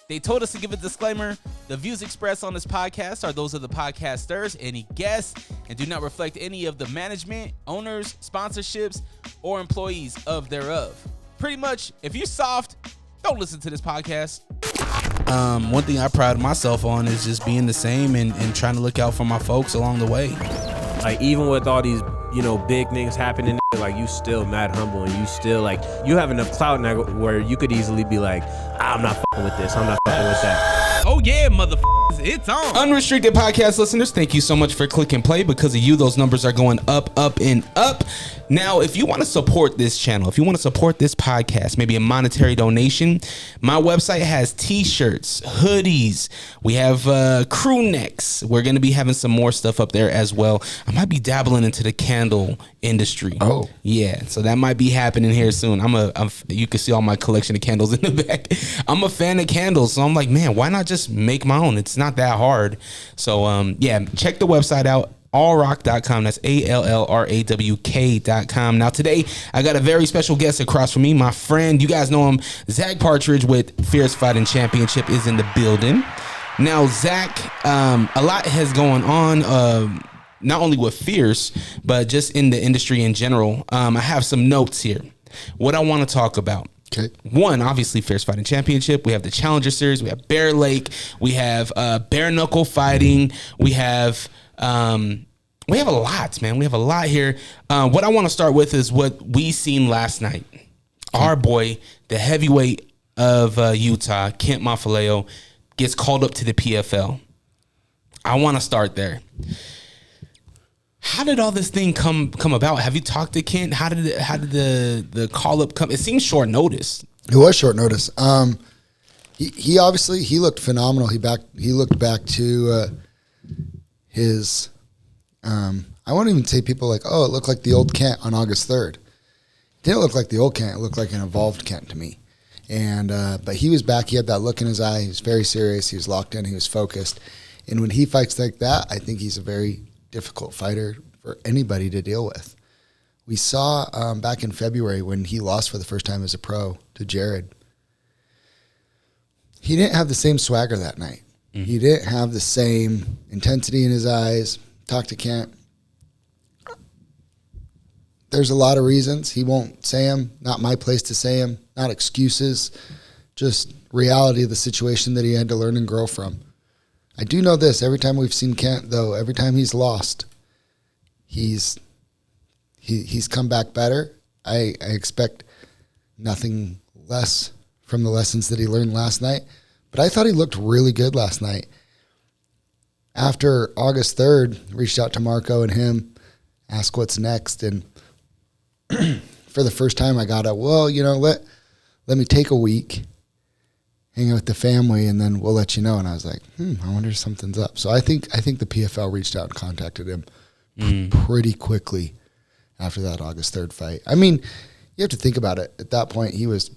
They told us to give a disclaimer. The views expressed on this podcast are those of the podcasters, any guests, and do not reflect any of the management, owners, sponsorships, or employees of thereof. Pretty much, if you're soft, don't listen to this podcast. One thing I pride myself on is just being the same and trying to look out for my folks along the way. Like, even with all these, big things happening, like, you still mad humble, and you still, like, you have enough clout now where you could easily be like, I'm not fucking with this, I'm not fucking with that. Oh yeah, motherfuckers, it's on. Unrestricted Podcast listeners, thank you so much for clicking play. Because of you, those numbers are going up, up, and up. Now, if you want to support this channel, if you want to support this podcast, maybe a monetary donation, my website has t-shirts, hoodies. We have crew necks. We're going to be having some more stuff up there as well. I might be dabbling into the candle industry. Oh. Yeah, so that might be happening here soon. You can see all my collection of candles in the back. I'm a fan of candles, so I'm like, man, why not just make my own? It's not that hard. So, yeah, check the website out. allrawk.com. That's ALLRAWK.com. Now today I got a very special guest across from me. My friend, you guys know him, Zack Partridge with Fierce Fighting Championship is in the building. Now Zack, a lot has going on, not only with Fierce, but just in the industry in general. I have some notes here. What I want to talk about. Okay. One, obviously, Fierce Fighting Championship. We have the Challenger Series. We have Bear Lake. We have Bareknuckle Fighting. We have a lot, man. We have a lot here. What I want to start with is what we seen last night. Our boy, the heavyweight of Utah, Kent Mafileo, gets called up to the PFL. I want to start there. How did all this thing come about? Have you talked to Kent? How did the call up come? It seems short notice. It was short notice. He obviously looked phenomenal. He looked back to his. I won't even say people like, oh, it looked like the old Kent on August 3rd. It didn't look like the old Kent. It looked like an evolved Kent to me. And but he was back. He had that look in his eye. He was very serious. He was locked in. He was focused. And when he fights like that, I think he's a very difficult fighter for anybody to deal with. We saw back in February when he lost for the first time as a pro to Jared. He didn't have the same swagger that night. Mm-hmm. He didn't have the same intensity in his eyes. Talk to Kent. There's a lot of reasons. He won't say them. Not my place to say them. Not excuses. Just reality of the situation that he had to learn and grow from. I do know this. Every time we've seen Kent, though, every time he's lost, he's come back better. I expect nothing less from the lessons that he learned last night. But I thought he looked really good last night. After August 3rd, reached out to Marco and him, asked what's next. And for the first time, I got let me take a week, hang out with the family, and then we'll let you know. And I was like, I wonder if something's up. So I think the PFL reached out and contacted him pretty quickly after that August 3rd fight. I mean, you have to think about it. At that point, he was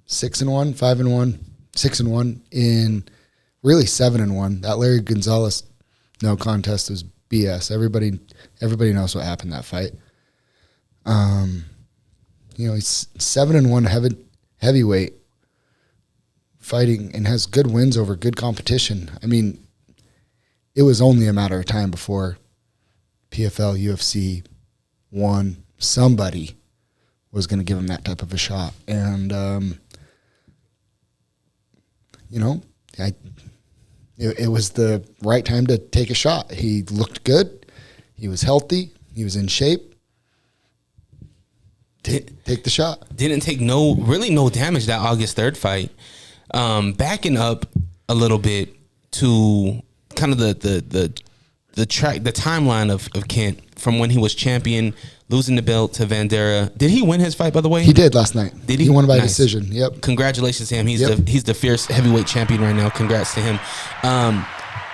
6-1, 5-1, 6-1 in really 7-1. That Larry Gonzalez no contest was BS. Everybody knows what happened that fight. He's 7-1 heavyweight fighting and has good wins over good competition. I mean, it was only a matter of time before PFL, UFC, somebody was going to give him that type of a shot. And, it was the right time to take a shot. He looked good. He was healthy. He was in shape. Take the shot. Didn't take no damage that August 3rd fight. Backing up a little bit to kind of the timeline of Kent from when he was champion, losing the belt to Vandera. Did he win his fight, by the way? He did last night. Did he? He won by decision. Yep. Congratulations to him. He's the fierce heavyweight champion right now. Congrats to him.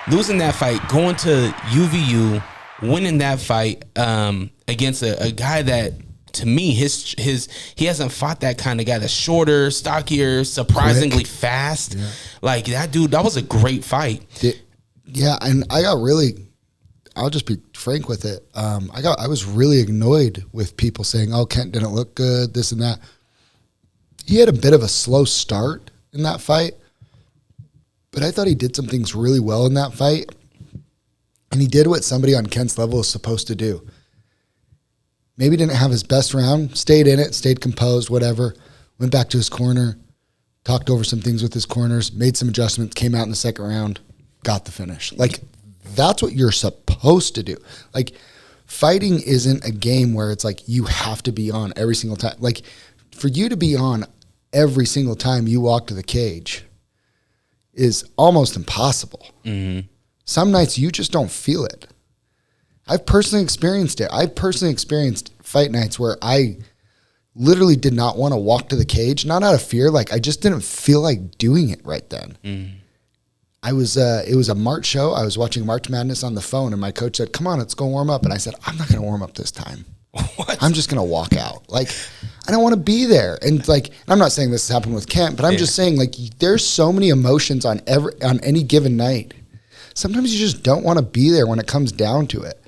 Losing that fight, going to UVU, winning that fight against a guy that, to me, he hasn't fought that kind of guy that's shorter, stockier, surprisingly quick, fast. Yeah. Like that dude, that was a great fight. Yeah, and I'll just be frank with it. I was really annoyed with people saying, "Oh, Kent didn't look good, this and that." He had a bit of a slow start in that fight, But I thought he did some things really well in that fight. And he did what somebody on Kent's level is supposed to do. Maybe didn't have his best round, stayed in it, stayed composed, whatever, went back to his corner, talked over some things with his corners, made some adjustments, came out in the second round, got the finish. Like, that's what you're supposed to do. Like, fighting isn't a game where it's like you have to be on every single time. Like, for you to be on every single time you walk to the cage is almost impossible. Mm-hmm. Some nights you just don't feel it. I've personally experienced it. I've personally experienced fight nights where I literally did not want to walk to the cage, not out of fear. Like, I just didn't feel like doing it right then. Mm-hmm. It was a March show. I was watching March Madness on the phone, and my coach said, come on, let's go warm up. And I said, I'm not going to warm up this time. What? I'm just going to walk out. Like, I don't want to be there. And like, I'm not saying this has happened with Kent, but I'm just saying, like, there's so many emotions on any given night. Sometimes you just don't want to be there when it comes down to it.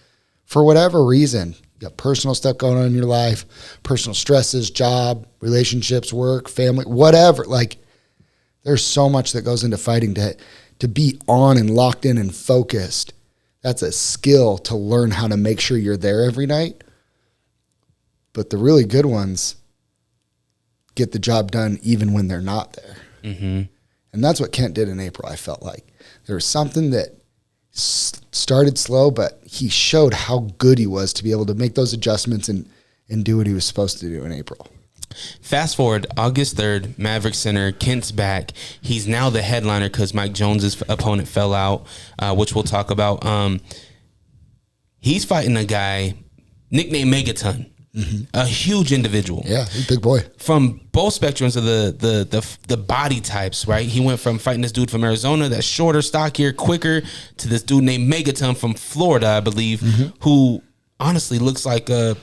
For whatever reason, you got personal stuff going on in your life, personal stresses, job, relationships, work, family, whatever. Like, there's so much that goes into fighting to be on and locked in and focused. That's a skill to learn how to make sure you're there every night. But the really good ones get the job done even when they're not there. Mm-hmm. And that's what Kent did in April, I felt like. There was something that started slow, but he showed how good he was to be able to make those adjustments and do what he was supposed to do in April. Fast forward, August 3rd, Maverick Center, Kent's back. He's now the headliner because Mike Jones's opponent fell out, which we'll talk about. He's fighting a guy nicknamed Megaton. Mm-hmm. A huge individual. Yeah, he's a big boy. From both spectrums of the body types, right? He went from fighting this dude from Arizona that's shorter, stockier, quicker, to this dude named Megaton from Florida, I believe, who honestly looks like to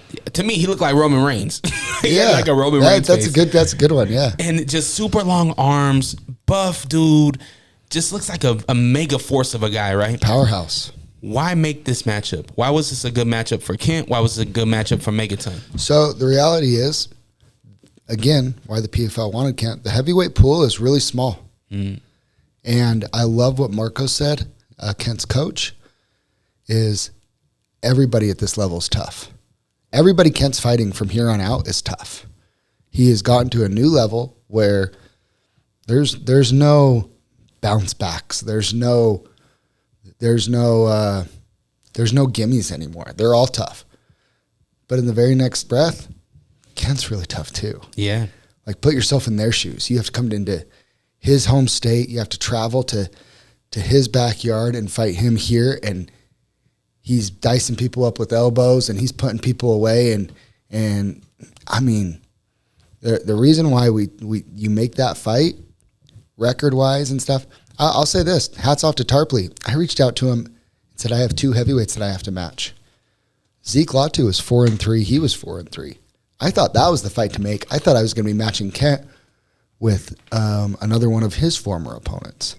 me, he looked like Roman Reigns. Yeah, like a Roman Reigns that's face. That's a good one, yeah. And just super long arms, buff dude, just looks like a mega force of a guy, right? Powerhouse. Why make this matchup? Why was this a good matchup for Kent? Why was it a good matchup for Megaton? So the reality is, again, why the PFL wanted Kent, the heavyweight pool is really small. Mm. And I love what Marco said, Kent's coach, is everybody at this level is tough. Everybody Kent's fighting from here on out is tough. He has gotten to a new level where there's no bounce backs. There's no gimmies anymore. They're all tough. But in the very next breath, Kent's really tough too. Yeah. Like, put yourself in their shoes. You have to come into his home state. You have to travel to his backyard and fight him here. And he's dicing people up with elbows and he's putting people away. And I mean, the reason why you make that fight record wise and stuff, I'll say this, hats off to Tarpley. I reached out to him and said, I have 2 heavyweights that I have to match. Zeke Latu was 4-3. He was 4-3. I thought that was the fight to make. I thought I was going to be matching Kent with another one of his former opponents.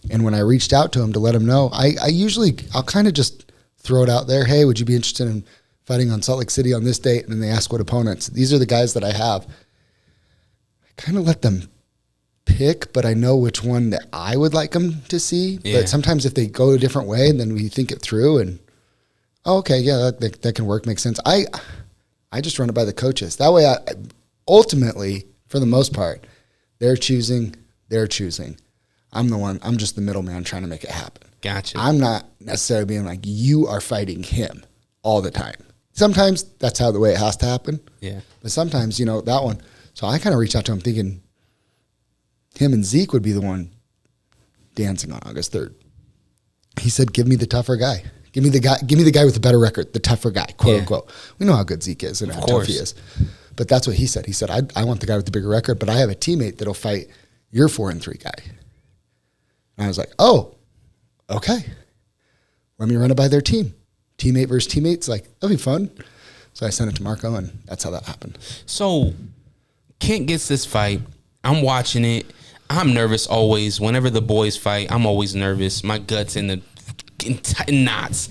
And when I reached out to him to let him know, I'll kind of just throw it out there. Hey, would you be interested in fighting on Salt Lake City on this date? And then they ask what opponents. These are the guys that I have. I kind of let them pick, but I know which one that I would like them to see. Yeah. But sometimes if they go a different way, then we think it through and, okay, yeah, that can work, makes sense. I just run it by the coaches. That way, ultimately, for the most part, they're choosing. I'm just the middleman trying to make it happen. Gotcha. I'm not necessarily being like, you are fighting him all the time. Sometimes that's how the way it has to happen. Yeah. But sometimes, that one. So I kind of reached out to him thinking him and Zeke would be the one dancing on August 3rd. He said, give me the tougher guy. Give me the guy with the better record, the tougher guy, quote unquote. We know how good Zeke is and how tough he is. But that's what he said. He said, I want the guy with the bigger record, but I have a teammate that'll fight your 4-3 guy. And I was like, oh, okay. Let me run it by their team. Teammate versus teammates, like, that'll be fun. So I sent it to Marco, and that's how that happened. So Kent gets this fight. I'm watching it. I'm nervous always. Whenever the boys fight, I'm always nervous. My gut's in knots.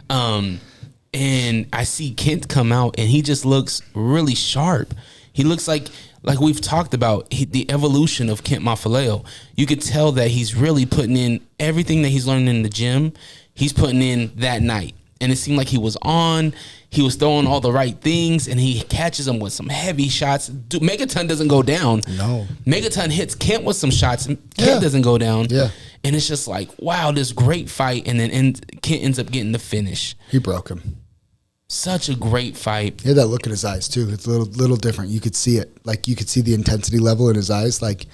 And I see Kent come out, and he just looks really sharp. He looks like like we've talked about, the evolution of Kent Mafileo. You could tell that he's really putting in everything that he's learning in the gym. He's putting in that night. And it seemed like he was throwing all the right things, and he catches them with some heavy shots. Dude, Megaton doesn't go down. No. Megaton hits Kent with some shots, and Kent doesn't go down. Yeah. And it's just like, wow, this great fight, and then Kent ends up getting the finish. He broke him. Such a great fight. He had that look in his eyes too. It's a little different. You could see it. Like you could see the intensity level in his eyes. Like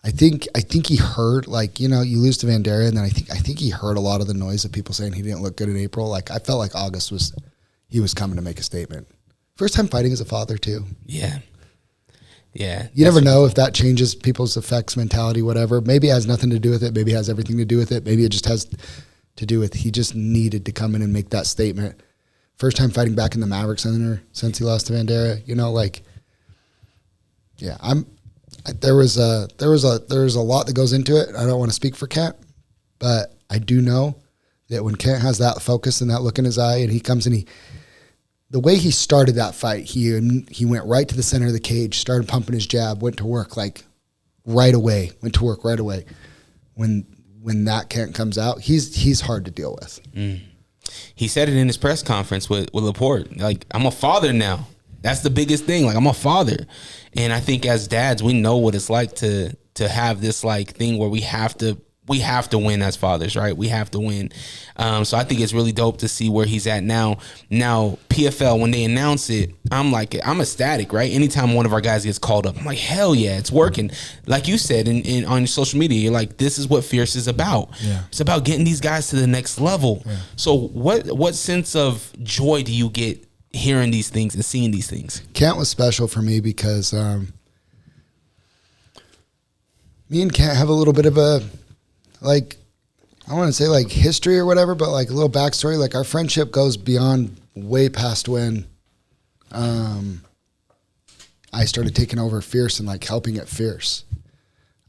I think he heard, like, you know, you lose to Vandera, and then I think he heard a lot of the noise of people saying he didn't look good in April. Like I felt like August was coming to make a statement. First time fighting as a father too. Yeah. You never know if that changes people's effects mentality, whatever. Maybe it has nothing to do with it. Maybe it has everything to do with it. Maybe it just has to do with he just needed to come in and make that statement. First time fighting back in the Maverick Center since he lost to Vandera. You know, like, yeah, there was a lot that goes into it. I don't want to speak for Kent, but I do know that when Kent has that focus and that look in his eye, and he comes in, the way he started that fight, he went right to the center of the cage, started pumping his jab, went to work like right away. When that Kent comes out, he's hard to deal with. He said it in his press conference with Laporte. Like, I'm a father now. That's the biggest thing. Like, I'm a father. And I think as dads, we know what it's like to have this like thing where we have to win as fathers, right? We have to win. So I think it's really dope to see where he's at now. Now, PFL, when they announce it, I'm ecstatic, right? Anytime one of our guys gets called up, I'm like, hell yeah, it's working. Like you said on your social media, you're like, this is what Fierce is about. Yeah. It's about getting these guys to the next level. Yeah. So what sense of joy do you get hearing these things and seeing these things? Kent was special for me because me and Kent have a little bit of a, like, I want to say like history or whatever, but like a little backstory. Like our friendship goes beyond way past when I started taking over Fierce and like helping at Fierce.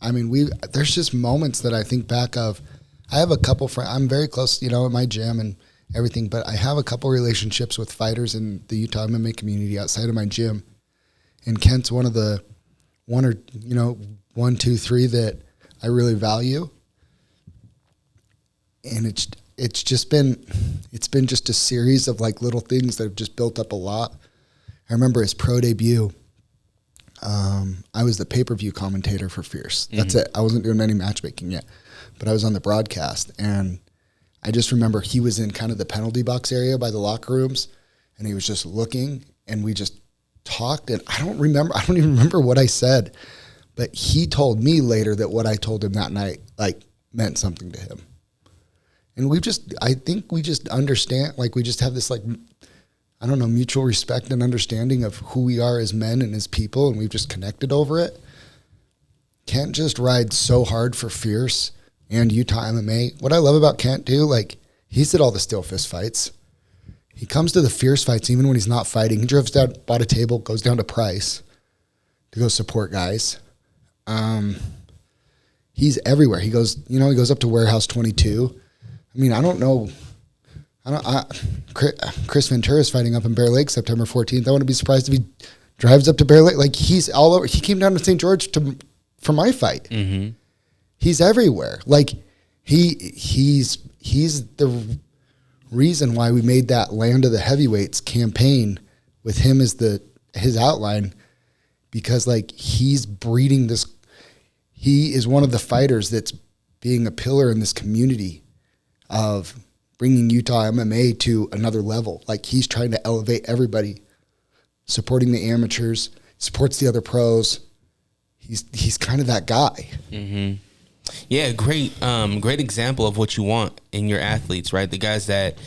I mean, there's just moments that I think back of. I have a couple friends. I'm very close, you know, at my gym and everything, but I have a couple relationships with fighters in the Utah MMA community outside of my gym. And Kent's one, two, three that I really value. And it's been just a series of like little things that have just built up a lot. I remember his pro debut. I was the pay-per-view commentator for Fierce. That's it. I wasn't doing any matchmaking yet, but I was on the broadcast, and I just remember he was in kind of the penalty box area by the locker rooms, and he was just looking, and we just talked, and I don't even remember what I said, but he told me later that what I told him that night like meant something to him. And I think we just understand, like we just have this like, I don't know, mutual respect and understanding of who we are as men and as people, and we've just connected over it. Kent just rides so hard for Fierce and Utah MMA. What I love about Kent too, like he's at all the Still Fist fights. He comes to the Fierce fights even when he's not fighting. He drives down, bought a table, goes down to Price to go support guys. He's everywhere. He goes up to Warehouse 22. I mean, I don't know. Chris Ventura's fighting up in Bear Lake September 14th. I wouldn't be surprised if he drives up to Bear Lake. Like he's all over. He came down to St. George for my fight. Mm-hmm. He's everywhere. Like he's the reason why we made that Land of the Heavyweights campaign with him as his outline, because like he's breeding this. He is one of the fighters that's being a pillar in this community of bringing Utah MMA to another level. Like he's trying to elevate everybody, supporting the amateurs, supports the other pros. He's kind of that guy. Mm-hmm. Yeah, great example of what you want in your athletes, right? The guys that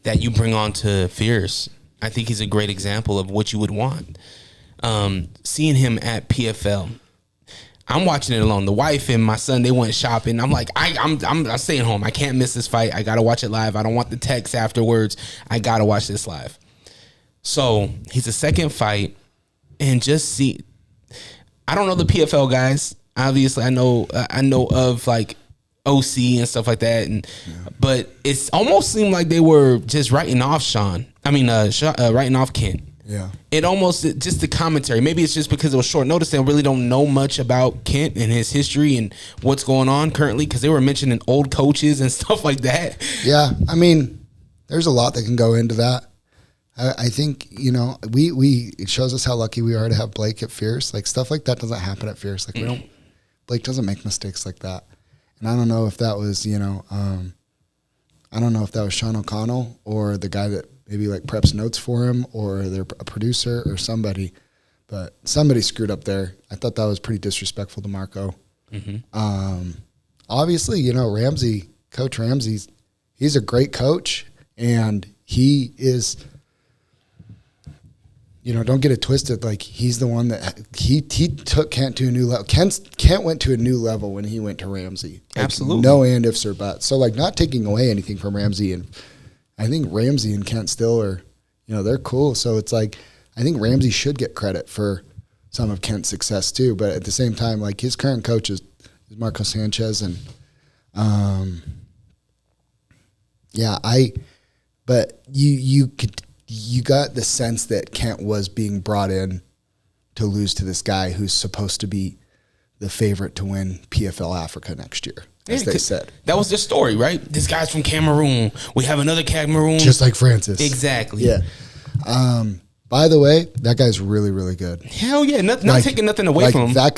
you bring on to Fierce. I think he's a great example of what you would want. Seeing him at PFL, I'm watching it alone. The wife and my son, they went shopping. I'm like, I'm staying home. I can't miss this fight. I gotta watch it live. I don't want the text afterwards. I gotta watch this live. So he's a second fight, and just see. I don't know the PFL guys. Obviously, I know of like OC and stuff like that, but it's almost seemed like they were just writing off writing off Kent. Yeah. It almost, just the commentary, maybe it's just because it was short notice, they really don't know much about Kent and his history and what's going on currently, because they were mentioning old coaches and stuff like that. Yeah, I mean, there's a lot that can go into that. I think, you know, it shows us how lucky we are to have Blake at Fierce. Like, stuff like that doesn't happen at Fierce. Like, Blake doesn't make mistakes like that. And I don't know if that was, you know, I don't know if that was Sean O'Connell or the guy that maybe like preps notes for him, or a producer or somebody, but somebody screwed up there. I thought that was pretty disrespectful to Marco. Obviously, you know, Coach Ramsey, he's a great coach, and he is, you know, don't get it twisted. Like, he's the one that he took Kent to a new level. Kent went to a new level when he went to Ramsey. Like, Absolutely. No and ifs or buts. So, like, not taking away anything from Ramsey, and I think Ramsey and Kent still are, you know, they're cool. So it's like, I think Ramsey should get credit for some of Kent's success too. But at the same time, like, his current coach is Marco Sanchez, and but you got the sense that Kent was being brought in to lose to this guy who's supposed to be the favorite to win PFL Africa next year, as they said. That was the story, right? This guy's from Cameroon. We have another Cameroon. Just like Francis. Exactly. Yeah. By the way, that guy's really, really good. Hell yeah. Not taking nothing away from him. That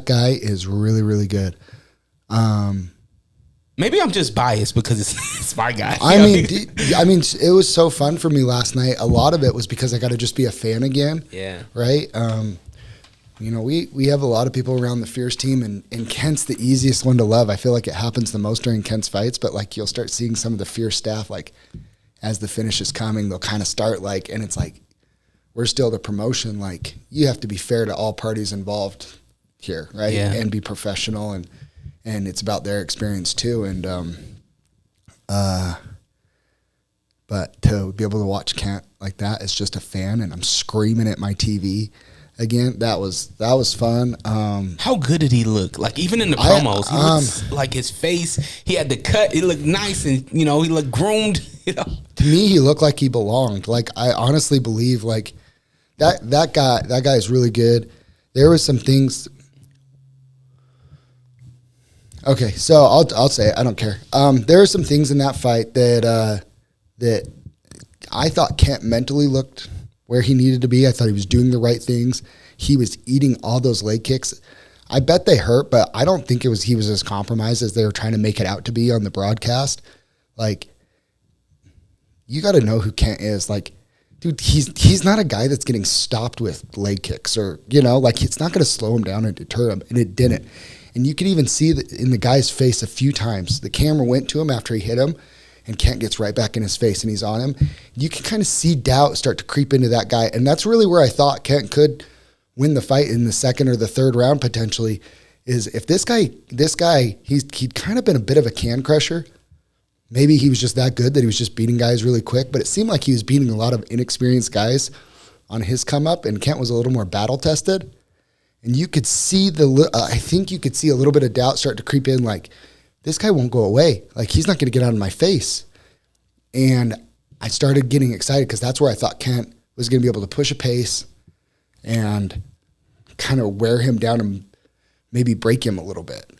guy is really, really good. Maybe I'm just biased because it's my guy. I mean, it was so fun for me last night. A lot of it was because I got to just be a fan again. Yeah. Right? You know, we have a lot of people around the Fierce team, and Kent's the easiest one to love. I feel like it happens the most during Kent's fights, but, like, you'll start seeing some of the Fierce staff, like, as the finish is coming, they'll kind of start, like, and it's like, we're still the promotion. Like, you have to be fair to all parties involved here, right? Yeah. And be professional, and it's about their experience too. And but to be able to watch Kent like that as just a fan, and I'm screaming at my TV again, that was fun. How good did he look? Like, even in the promos, he looks like his face, he had the cut, it looked nice, and, you know, he looked groomed, you know. To me, he looked like he belonged. Like, I honestly believe, like, that guy is really good. There was some things. Okay, so I'll say it. I don't care. There are some things in that fight that I thought Kent mentally looked where he needed to be. I thought he was doing the right things. He was eating all those leg kicks. I bet they hurt, but I don't think he was as compromised as they were trying to make it out to be on the broadcast. Like, you got to know who Kent is. Like, dude, he's not a guy that's getting stopped with leg kicks, or, you know, like, it's not going to slow him down and deter him, and it didn't. And you could even see that in the guy's face a few times. The camera went to him after he hit him, and Kent gets right back in his face, and he's on him. You can kind of see doubt start to creep into that guy, and that's really where I thought Kent could win the fight in the second or the third round potentially, is if this guy, he'd kind of been a bit of a can crusher. Maybe he was just that good that he was just beating guys really quick, but it seemed like he was beating a lot of inexperienced guys on his come up, and Kent was a little more battle tested. And you could see I think you could see a little bit of doubt start to creep in, like, this guy won't go away. Like, he's not going to get out of my face. And I started getting excited because that's where I thought Kent was going to be able to push a pace and kind of wear him down and maybe break him a little bit.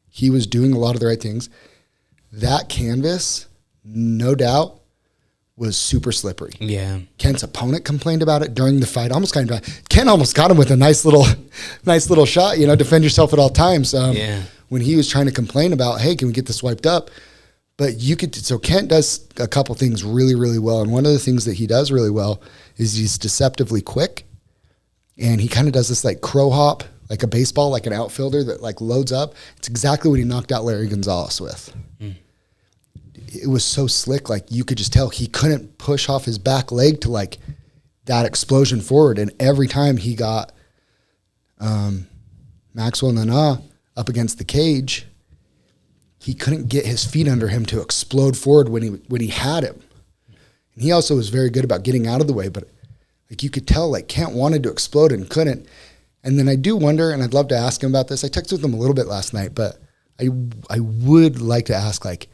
He was doing a lot of the right things. That canvas, no doubt, was super slippery. Yeah. Kent's opponent complained about it during the fight. Ken almost got him with a nice little shot, you know, defend yourself at all times. When he was trying to complain about, hey, can we get this wiped up? But so Kent does a couple things really, really well. And one of the things that he does really well is he's deceptively quick. And he kind of does this like crow hop, like a baseball, like an outfielder that like loads up. It's exactly what he knocked out Larry Gonzalez with. It was so slick, like you could just tell he couldn't push off his back leg to like that explosion forward. And every time he got Maxwell Nana up against the cage, he couldn't get his feet under him to explode forward when he had him. And he also was very good about getting out of the way, but like you could tell, like Kent wanted to explode and couldn't. And then I do wonder, and I'd love to ask him about this. I texted with him a little bit last night, but I would like to ask, like,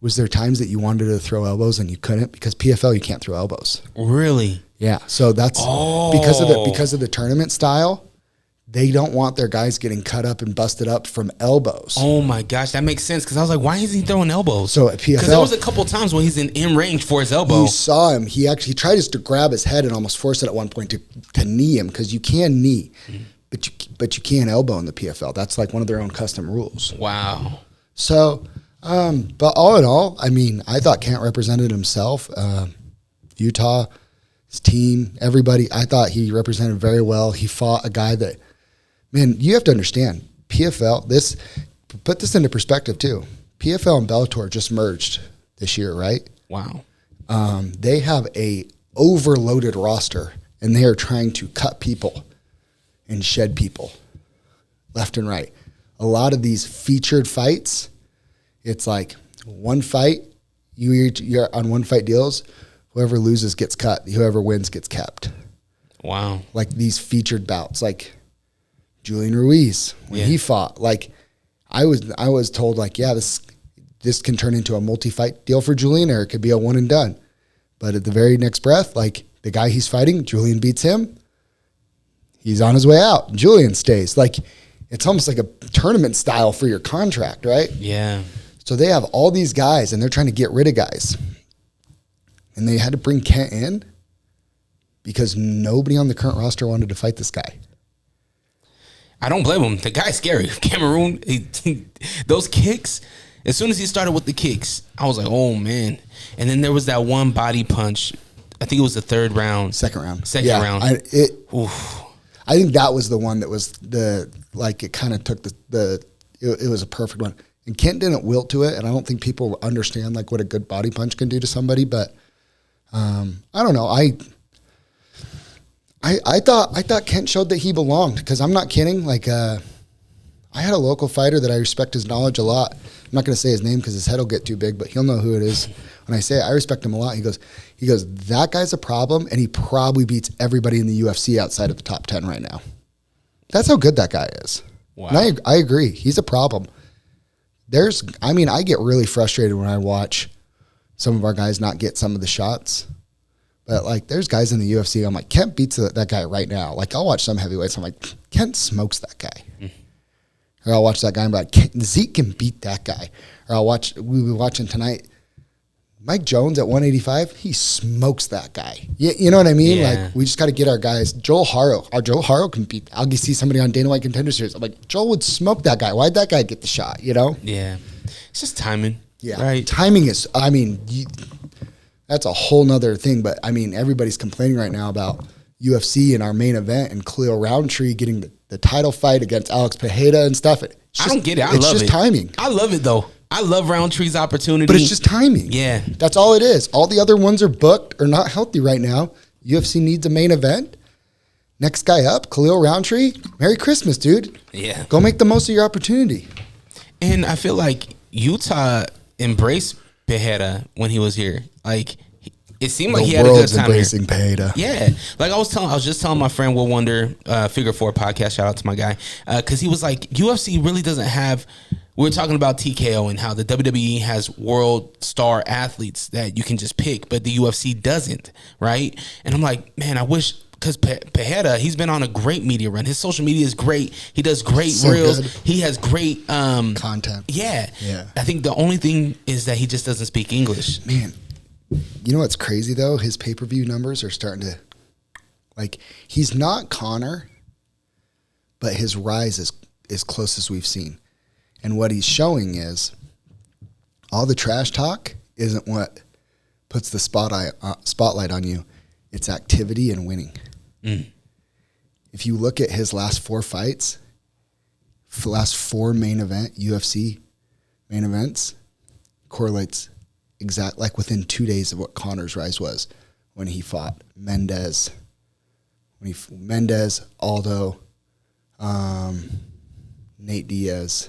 Was there times that you wanted to throw elbows and you couldn't? Because PFL, you can't throw elbows. Really? Yeah. So that's because of the tournament style. They don't want their guys getting cut up and busted up from elbows. Oh my gosh, that makes sense. Because I was like, why is he throwing elbows? So at PFL, because there was a couple times when he's in range for his elbow. You saw him. He tried just to grab his head and almost force it at one point to knee him, because you can knee, but you can't elbow in the PFL. That's like one of their own custom rules. Wow. So, but all in all, I mean, I thought Kent represented himself. Utah, his team, everybody. I thought he represented very well. He fought a guy that. Man, you have to understand, PFL, put this into perspective too. PFL and Bellator just merged this year, right? Wow. They have a overloaded roster, and they are trying to cut people and shed people left and right. A lot of these featured fights, it's like one fight, you're on one fight deals, whoever loses gets cut, whoever wins gets kept. Wow. Like these featured bouts, like Julian Ruiz, when he fought, like I was told, like, yeah, this can turn into a multi-fight deal for Julian, or it could be a one and done. But at the very next breath, like the guy he's fighting, Julian beats him, he's on his way out. Julian stays. Like it's almost like a tournament style for your contract, right? Yeah. So they have all these guys, and they're trying to get rid of guys. And they had to bring Kent in because nobody on the current roster wanted to fight this guy. I don't blame him. The guy's scary. Cameroon, those kicks, as soon as he started with the kicks, I was like, oh, man. And then there was that one body punch. I think it was the third round. Second round. round. I think that was the one that was it kind of took it was a perfect one. And Kent didn't wilt to it, and I don't think people understand like what a good body punch can do to somebody, but I don't know. I thought Kent showed that he belonged, because I'm not kidding. Like, I had a local fighter that I respect his knowledge a lot. I'm not going to say his name because his head will get too big, but he'll know who it is. When I say it, I respect him a lot. He goes, that guy's a problem, and he probably beats everybody in the UFC outside of the top 10 right now. That's how good that guy is. Wow. And I agree. He's a problem. I get really frustrated when I watch some of our guys not get some of the shots. But, like, there's guys in the UFC, I'm like, Kent beats that guy right now. Like, I'll watch some heavyweights, I'm like, Kent smokes that guy. Or I'll watch that guy and be like, Zeke can beat that guy. Or we'll be watching tonight, Mike Jones at 185, he smokes that guy. You know what I mean? Yeah. Like, we just got to get our guys. Joel Haro can beat. I'll see somebody on Dana White Contender Series. I'm like, Joel would smoke that guy. Why'd that guy get the shot, you know? Yeah. It's just timing. Yeah. Right. Timing is, that's a whole nother thing. But, everybody's complaining right now about UFC and our main event and Khalil Roundtree getting the title fight against Alex Pereira and stuff. I don't get it. It's just timing. I love it, though. I love Roundtree's opportunity. But it's just timing. Yeah. That's all it is. All the other ones are booked or not healthy right now. UFC needs a main event. Next guy up, Khalil Roundtree. Merry Christmas, dude. Yeah. Go make the most of your opportunity. And I feel like Utah embraced Pereira when he was here. Like, it seemed like he had a good time embracing Pereira. Yeah. Like I was just telling my friend Will Wonder, Figure 4 podcast, shout out to my guy, because he was like, UFC really doesn't have, we were talking about TKO and how the WWE has world star athletes that you can just pick, but the UFC doesn't, right? And I'm like, man, I wish, because Pereira, he's been on a great media run. His social media is great. He does great reels. Good. He has great content. Yeah. I think the only thing is that he just doesn't speak English. Man, you know what's crazy though? His pay-per-view numbers are starting to, like, he's not Conor, but his rise is as close as we've seen. And what he's showing is all the trash talk isn't what puts the spotlight on you. It's activity and winning. If you look at his last 4 fights, last 4 main event, UFC main events, correlates exact, like within 2 days of what Conor's rise was when he fought Mendez, Aldo, Nate Diaz.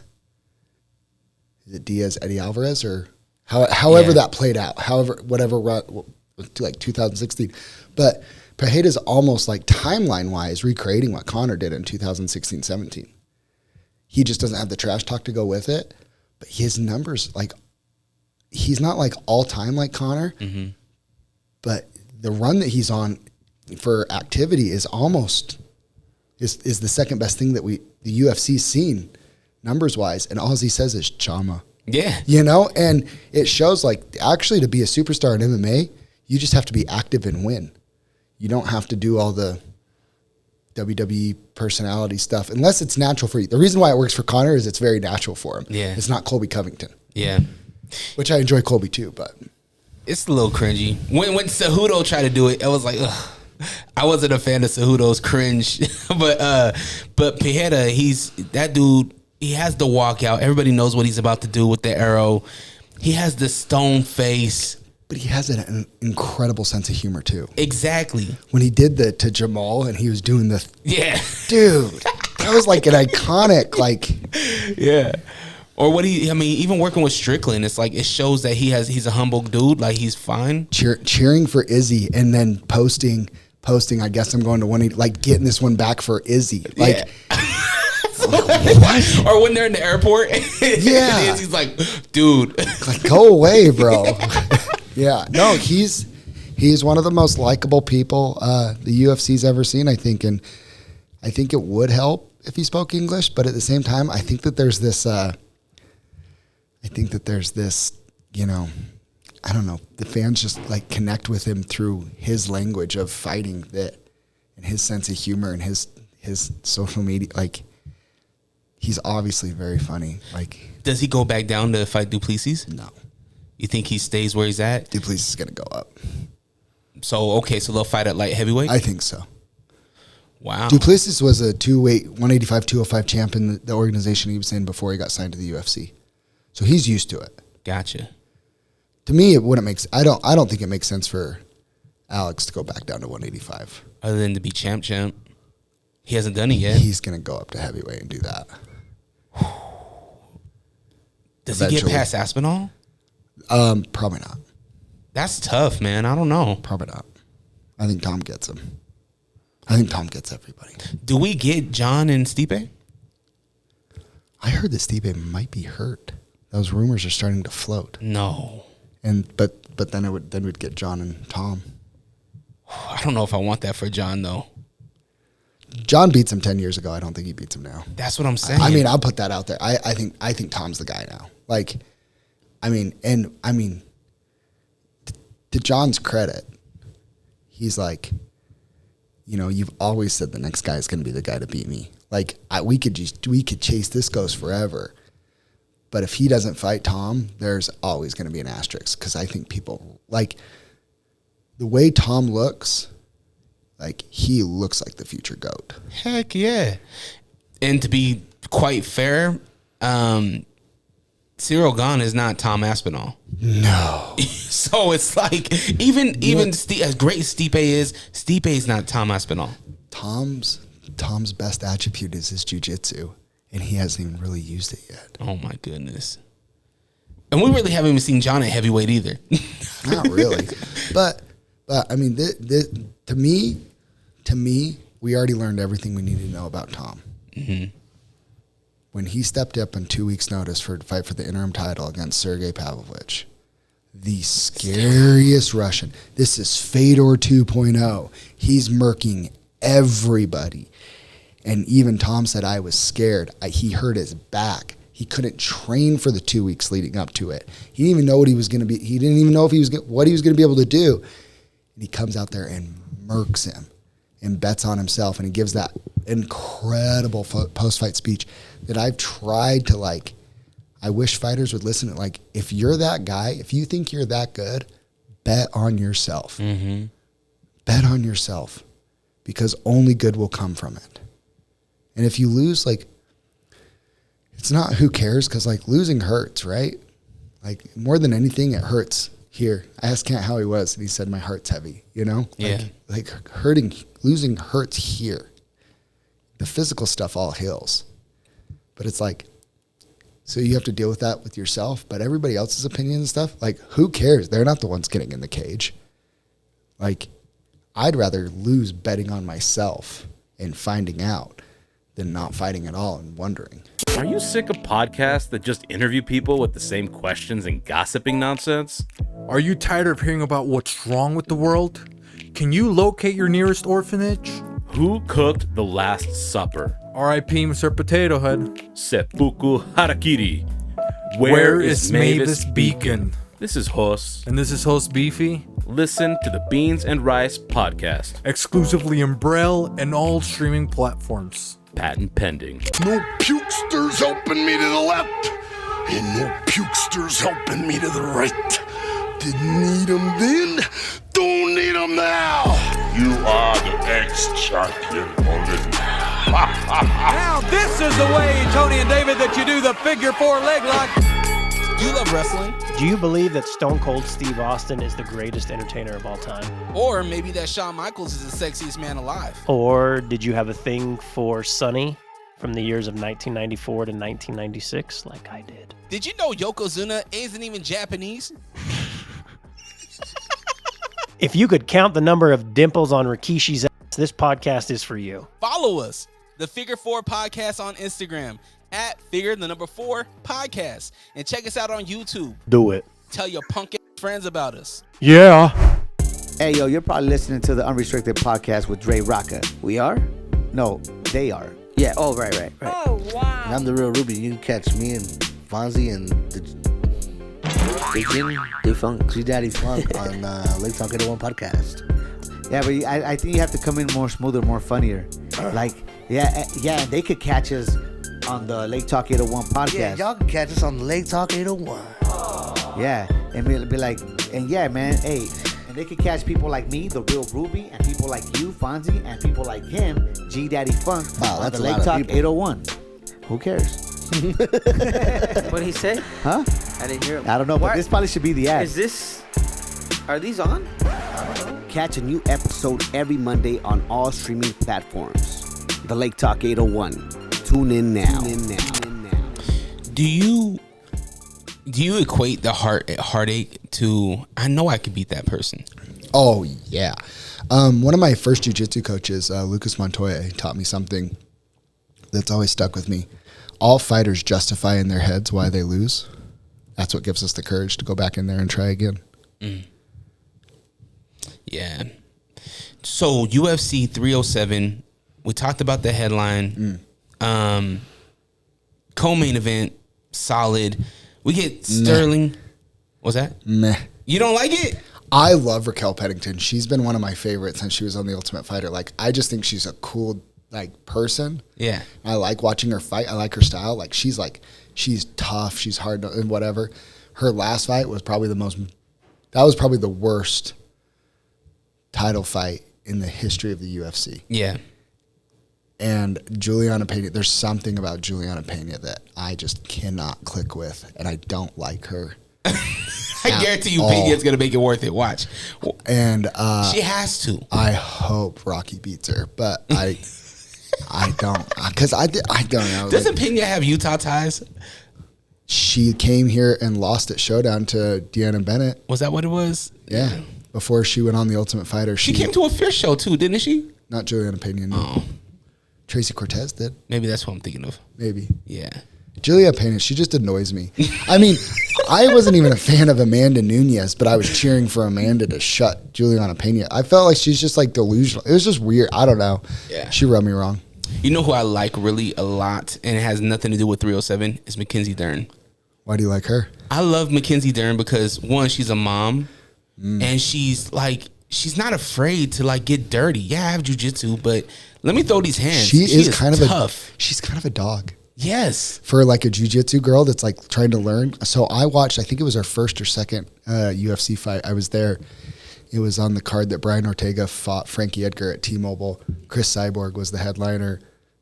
Is it Diaz, Eddie Alvarez, or however that played out? Whatever, like 2016. But Pereira's almost like timeline-wise recreating what Conor did in 2016-17. He just doesn't have the trash talk to go with it. But his numbers, like, he's not like all time like Conor, but the run that he's on for activity is almost is the second best thing that the UFC's seen numbers wise, and all he says is Chama. Yeah. You know, and it shows like actually to be a superstar in MMA, you just have to be active and win. You don't have to do all the WWE personality stuff unless it's natural for you. The reason why it works for Conor is it's very natural for him. Yeah. It's not Colby Covington. Yeah. Which I enjoy Colby too, but It's a little cringy. When Cejudo tried to do it, I was like, ugh. I wasn't a fan of Cejudo's cringe, but Pereira, that dude. He has the walkout. Everybody knows what he's about to do with the arrow. He has the stone face, but he has an incredible sense of humor too. Exactly. When he did to Jamal and he was doing the dude, that was like an iconic yeah. Or even working with Strickland, it's like it shows that he's a humble dude. Like he's fine. Cheering for Izzy and then posting. I guess I'm going to like getting this one back for Izzy. Like, what? Or when they're in the airport, he's like, dude, like go away, bro. Yeah, no, he's one of the most likable people the UFC's ever seen, I think, and I think it would help if he spoke English, but at the same time, I think that there's this. You know, I don't know. The fans just like connect with him through his language of fighting and his sense of humor and his social media. Like, he's obviously very funny. Like, does he go back down to fight Duplessis? No. You think he stays where he's at? Duplessis is going to go up. So they'll fight at light heavyweight? I think so. Wow. Duplessis was a 185, 205 champ in the organization he was in before he got signed to the UFC. So he's used to it. Gotcha. To me, it wouldn't make. I don't think it makes sense for Alex to go back down to 185. Other than to be champ. He hasn't done it yet. He's going to go up to heavyweight and do that. Does he get past Aspinall? Probably not. That's tough, man. I don't know. Probably not. I think Tom gets him. I think Tom gets everybody. Do we get John and Stipe? I heard that Stipe might be hurt. Those rumors are starting to float. No. But then we'd get John and Tom. I don't know if I want that for John though. John beats him 10 years ago. I don't think he beats him now. That's what I'm saying. I mean, I'll put that out there. I think Tom's the guy now. Like, to John's credit, he's like, you know, you've always said the next guy is going to be the guy to beat me. Like, we could chase this ghost forever. But if he doesn't fight Tom, there's always going to be an asterisk because I think people like the way Tom looks. Like, he looks like the future GOAT. Heck yeah. And to be quite fair, Cyril Gane is not Tom Aspinall. No. So it's like, even as great as Stipe is not Tom Aspinall. Tom's best attribute is his jiu-jitsu, and he hasn't even really used it yet. Oh, my goodness. And we really haven't even seen John at heavyweight either. Not really. But I mean, to me, we already learned everything we needed to know about Tom. Mm-hmm. When he stepped up on 2 weeks' notice to fight for the interim title against Sergey Pavlovich, the scariest Russian. This is Fedor 2.0. He's murking everybody. And even Tom said, I was scared. He hurt his back. He couldn't train for the 2 weeks leading up to it. He didn't even know what he was going to be. He didn't even know what he was going to be able to do. And he comes out there and murks him and bets on himself. And he gives that incredible post-fight speech that I've tried to, like, I wish fighters would listen to. Like, if you're that guy, if you think you're that good, bet on yourself. Mm-hmm. Bet on yourself, because only good will come from it. And if you lose, like, it's not who cares, because, like, losing hurts, right? Like, more than anything, it hurts here. I asked Kent how he was, and he said, my heart's heavy, you know? Yeah. Like losing hurts here. The physical stuff all heals. But it's like, so you have to deal with that with yourself, but everybody else's opinion and stuff, like, who cares? They're not the ones getting in the cage. Like, I'd rather lose betting on myself and finding out than not fighting at all and wondering. Are you sick of podcasts that just interview people with the same questions and gossiping nonsense? Are you tired of hearing about what's wrong with the world? Can you locate your nearest orphanage? Who cooked the Last Supper? R.I.P. Mr. Potato Head. Seppuku Harakiri. Where is Mavis Beacon? This is Hos. And this is host Beefy. Listen to the Beans and Rice podcast. Exclusively in Braille and all streaming platforms. Patent pending. No pukesters helping me to the left, and no pukesters helping me to the right. Didn't need them then, don't need them now. You are the ex-champion only. Now this is the way, Tony and David, that you do the figure 4 leg lock. Do you love wrestling? Do you believe that Stone Cold Steve Austin is the greatest entertainer of all time? Or maybe that Shawn Michaels is the sexiest man alive? Or did you have a thing for Sonny from the years of 1994 to 1996 like I did? Did you know Yokozuna isn't even Japanese? If you could count the number of dimples on Rikishi's ass, this podcast is for you. Follow us, the Figure 4 Podcast on Instagram, at Figure 4 Podcast. And check us out on YouTube. Do it. Tell your punk ass friends about us. Yeah. Hey, yo, you're probably listening to the Unrestricted Podcast with Dre Rawka. We are? No, they are. Yeah, oh, right. Oh, wow. And I'm the real Ruby. You can catch me and Fonzie and the Funk. G-Daddy Funk on Lake Talk 801 Podcast. Yeah, but I think you have to come in more smoother, more funnier. Like, yeah, they could catch us on the Lake Talk 801 Podcast. Yeah, y'all can catch us on the Lake Talk 801. Yeah, and be like, and yeah, man, hey, and they could catch people like me, the real Ruby, and people like you, Fonzie, and people like him, G-Daddy Funk, wow, on that's the a Lake lot of Talk people. 801. Who cares? What did he say? Huh? I didn't hear him. I don't know, but this probably should be the ad. Are these on? Catch a new episode every Monday on all streaming platforms. The Lake Talk 801. Tune in now. Do you equate the heartache to, I know I could beat that person? Oh, yeah. One of my first jiu-jitsu coaches, Lucas Montoya, he taught me something that's always stuck with me. All fighters justify in their heads why they lose. That's what gives us the courage to go back in there and try again. Yeah. So UFC 307, we talked about the headline. Co-main event, solid. We get Sterling. What's that? Meh. You don't like it? I love Raquel Pennington. She's been one of my favorites since she was on The Ultimate Fighter. Like, I just think she's a cool, person. Yeah. I like watching her fight. I like her style. She's tough. She's hard and whatever. Her last fight was probably the worst title fight in the history of the UFC. Yeah. And Juliana Pena, there's something about Juliana Pena that I just cannot click with, and I don't like her. I guarantee you Pena's going to make it worth it. Watch. And she has to. I hope Rocky beats her, but I don't, because I don't know. Doesn't Pena have Utah ties? She came here and lost at Showdown to Deanna Bennett. Was that what it was? Yeah. Before she went on The Ultimate Fighter. She came to a Fierce show too, didn't she? Not Juliana Pena. No. Oh. Tracy Cortez did. Maybe that's what I'm thinking of. Maybe. Yeah. Julia Pena, she just annoys me. I mean, I wasn't even a fan of Amanda Nunes, but I was cheering for Amanda to shut Juliana Pena. I felt like she's just delusional. It was just weird. I don't know. Yeah. She rubbed me wrong. You know who I like really a lot, and it has nothing to do with 307, is Mackenzie Dern. Why do you like her? I love Mackenzie Dern because, one, she's a mom, and she's not afraid to get dirty. Yeah, I have jujitsu, but let me throw these hands. She is kind of tough. She's kind of a dog. Yes. For a jiu-jitsu girl that's trying to learn. So I watched, I think it was her first or second UFC fight. I was there. It was on the card that Brian Ortega fought Frankie Edgar at T-Mobile. Chris Cyborg was the headliner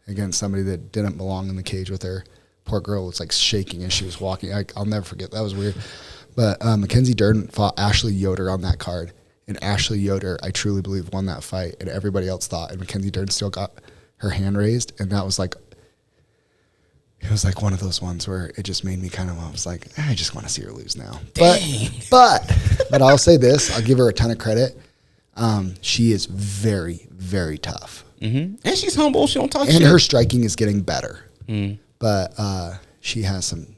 against somebody that didn't belong in the cage with her. Poor girl was shaking as she was walking. I'll never forget. That was weird. But Mackenzie Dern fought Ashley Yoder on that card. And Ashley Yoder, I truly believe, won that fight. And everybody else thought. And Mackenzie Dern still got her hand raised. And that was it was one of those ones where it just made me I was I just want to see her lose now. But I'll say this. I'll give her a ton of credit. She is very, very tough. Mm-hmm. And she's humble. She don't talk shit. And her striking is getting better. but she has some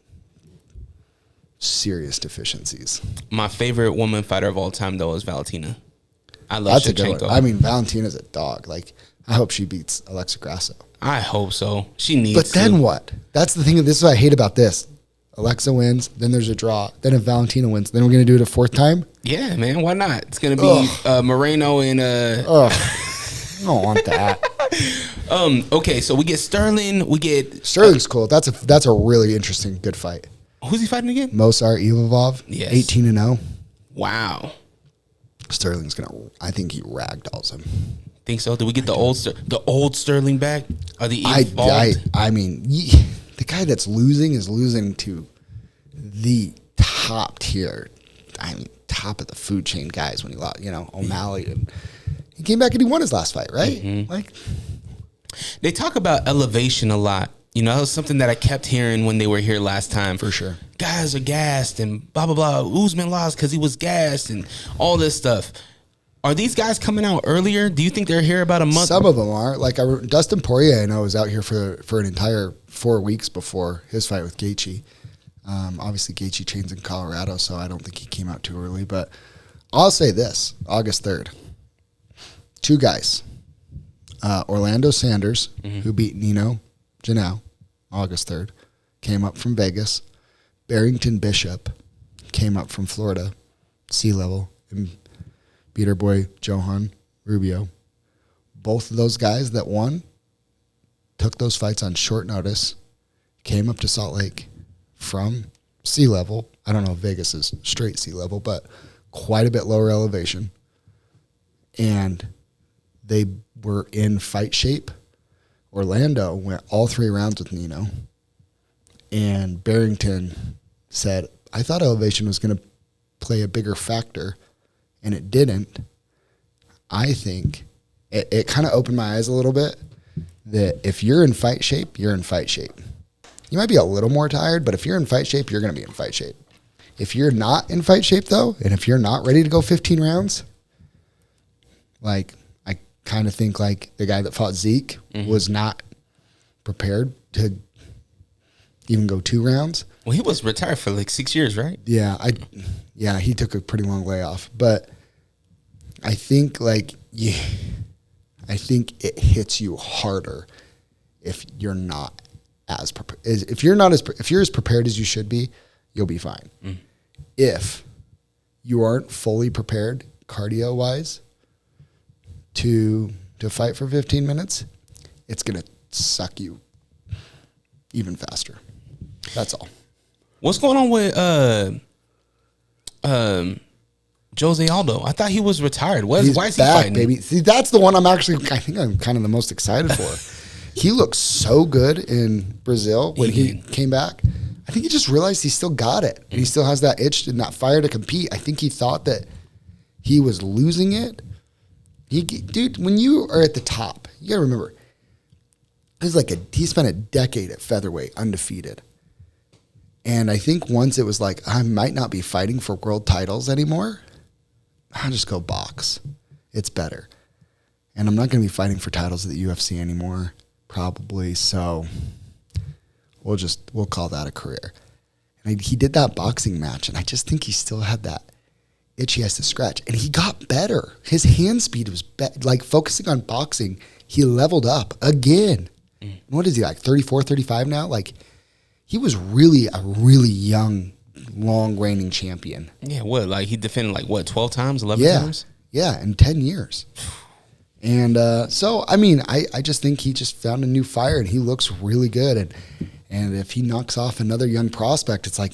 serious deficiencies. My favorite woman fighter of all time, though, is Valentina. I love That's a good Shevchenko. one. I mean, Valentina's a dog. Like, I hope she beats Alexa Grasso. I hope so. She needs But then to. what? That's the thing. This is what I hate about this. Alexa wins, then there's a draw. Then if Valentina wins, then we're going to do it a fourth time? Yeah, man. Why not? It's going to be Moreno and... Ugh. I don't want that. Okay, so we get Sterling. Sterling's cool. That's a really interesting, good fight. Who's he fighting again? Mozart Evovov. Yes. 18-0. Wow. Sterling's I think he ragdolls him. Think so? Do we get the old Sterling back? Or the I mean, the guy that's losing is losing to the top tier. I mean, top of the food chain guys when he lost, O'Malley. And he came back and he won his last fight, right? Mm-hmm. Like, they talk about elevation a lot. That was something that I kept hearing when they were here last time. For sure. Guys are gassed and blah, blah, blah. Usman lost because he was gassed and all this stuff. Are these guys coming out earlier? Do you think they're here about a month? Some of them are. Like Dustin Poirier, I know, was out here for an entire 4 weeks before his fight with Gaethje. Obviously, Gaethje trains in Colorado, so I don't think he came out too early. But I'll say this, August 3rd. 2 guys. Orlando Sanders, who beat Nino Janao, August 3rd, came up from Vegas. Barrington Bishop came up from Florida, sea level, and beat our boy Johan Rubio. Both of those guys that won took those fights on short notice, came up to Salt Lake from sea level. I don't know if Vegas is straight sea level, but quite a bit lower elevation. And they were in fight shape. Orlando went all 3 rounds with Nino. And Barrington said, I thought elevation was going to play a bigger factor, and it didn't. I think it kind of opened my eyes a little bit that if you're in fight shape, you're in fight shape. You might be a little more tired, but if you're in fight shape, you're going to be in fight shape. If you're not in fight shape, though, and if you're not ready to go 15 rounds, like, I kind of think like the guy that fought Zeke was not prepared to even go 2 rounds. Well, he was retired for like 6 years, right? Yeah, he took a pretty long layoff, but I think I think it hits you harder if you're not as prepared. If you're as prepared as you should be, you'll be fine. If you aren't fully prepared cardio wise to fight for 15 minutes, it's gonna suck you even faster. That's all. What's going on with Jose Aldo? I thought he was retired. Why is he fighting? Baby. See, that's the one I think I'm kind of the most excited for. He looked so good in Brazil when he came back. I think he just realized he still got it. And he still has that itch and that fire to compete. I think he thought that he was losing it. Dude, when you are at the top, you got to remember, he spent a decade at featherweight undefeated. And I think once it was like, I might not be fighting for world titles anymore, I'll just go box. It's better. And I'm not going to be fighting for titles at the UFC anymore, probably. So we'll call that a career. And he did that boxing match, and I just think he still had that itch he has to scratch. And he got better. His hand speed was like focusing on boxing, he leveled up again. What is he, like 34, 35 now? Like, he was really a really young, long reigning champion. Yeah, what? Like, he defended 12 times, 11 times? Yeah, in 10 years. And so, I mean, I just think he just found a new fire, and he looks really good. And if he knocks off another young prospect, it's like,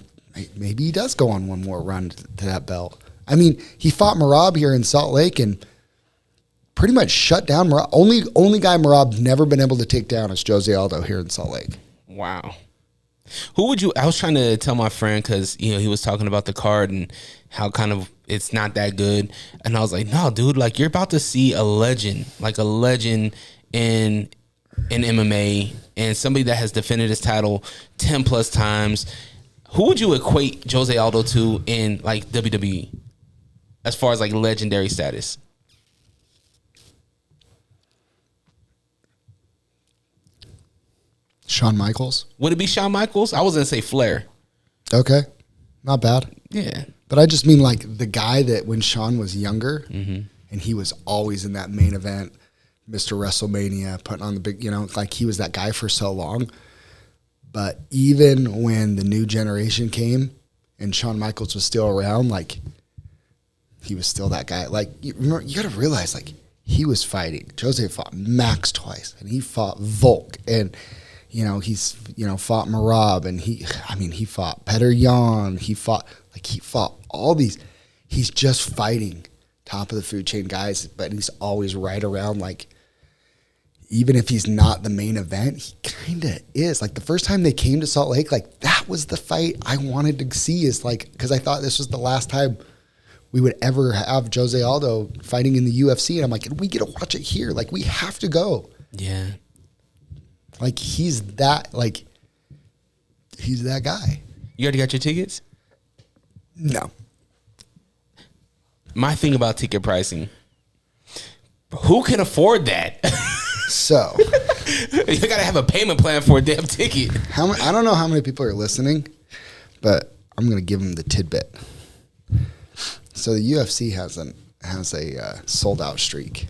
maybe he does go on one more run to that belt. I mean, he fought Merab here in Salt Lake and pretty much shut down Merab. Only guy Merab's never been able to take down is Jose Aldo here in Salt Lake. Wow. I was trying to tell my friend because, he was talking about the card and how kind of it's not that good. And I was like, no, dude, like, you're about to see a legend in MMA and somebody that has defended his title 10 plus times. Who would you equate Jose Aldo to in like WWE as far as like legendary status? Shawn Michaels. Would it be Shawn Michaels? I was gonna say Flair. Okay, not bad. Yeah, but I just mean like the guy that when Shawn was younger, and he was always in that main event, Mr. WrestleMania, putting on the big, like he was that guy for so long. But even when the new generation came and Shawn Michaels was still around, like he was still that guy. Like you got to realize, like he was fighting. Jose fought Max twice, and he fought Volk, and he's fought Marab, and he fought Petr Yan. He fought all these. He's just fighting top of the food chain guys, but he's always right around, like, even if he's not the main event, he kind of is. Like the first time they came to Salt Lake, like that was the fight I wanted to see, is like, because I thought this was the last time we would ever have Jose Aldo fighting in the UFC. And I'm like, we get to watch it here. Like we have to go. Yeah. Like he's that guy. You already got your tickets? No. My thing about ticket pricing, who can afford that? So you gotta have a payment plan for a damn ticket. I don't know how many people are listening, but I'm gonna give them the tidbit. So the UFC has a sold out streak.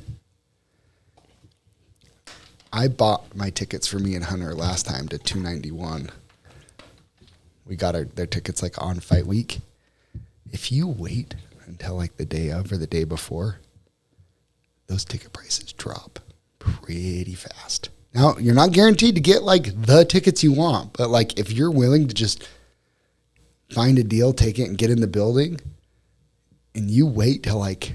I bought my tickets for me and Hunter last time to $291. We got their tickets like on fight week. If you wait until like the day of or the day before, those ticket prices drop pretty fast. Now, you're not guaranteed to get like the tickets you want, but like if you're willing to just find a deal, take it, and get in the building, and you wait till like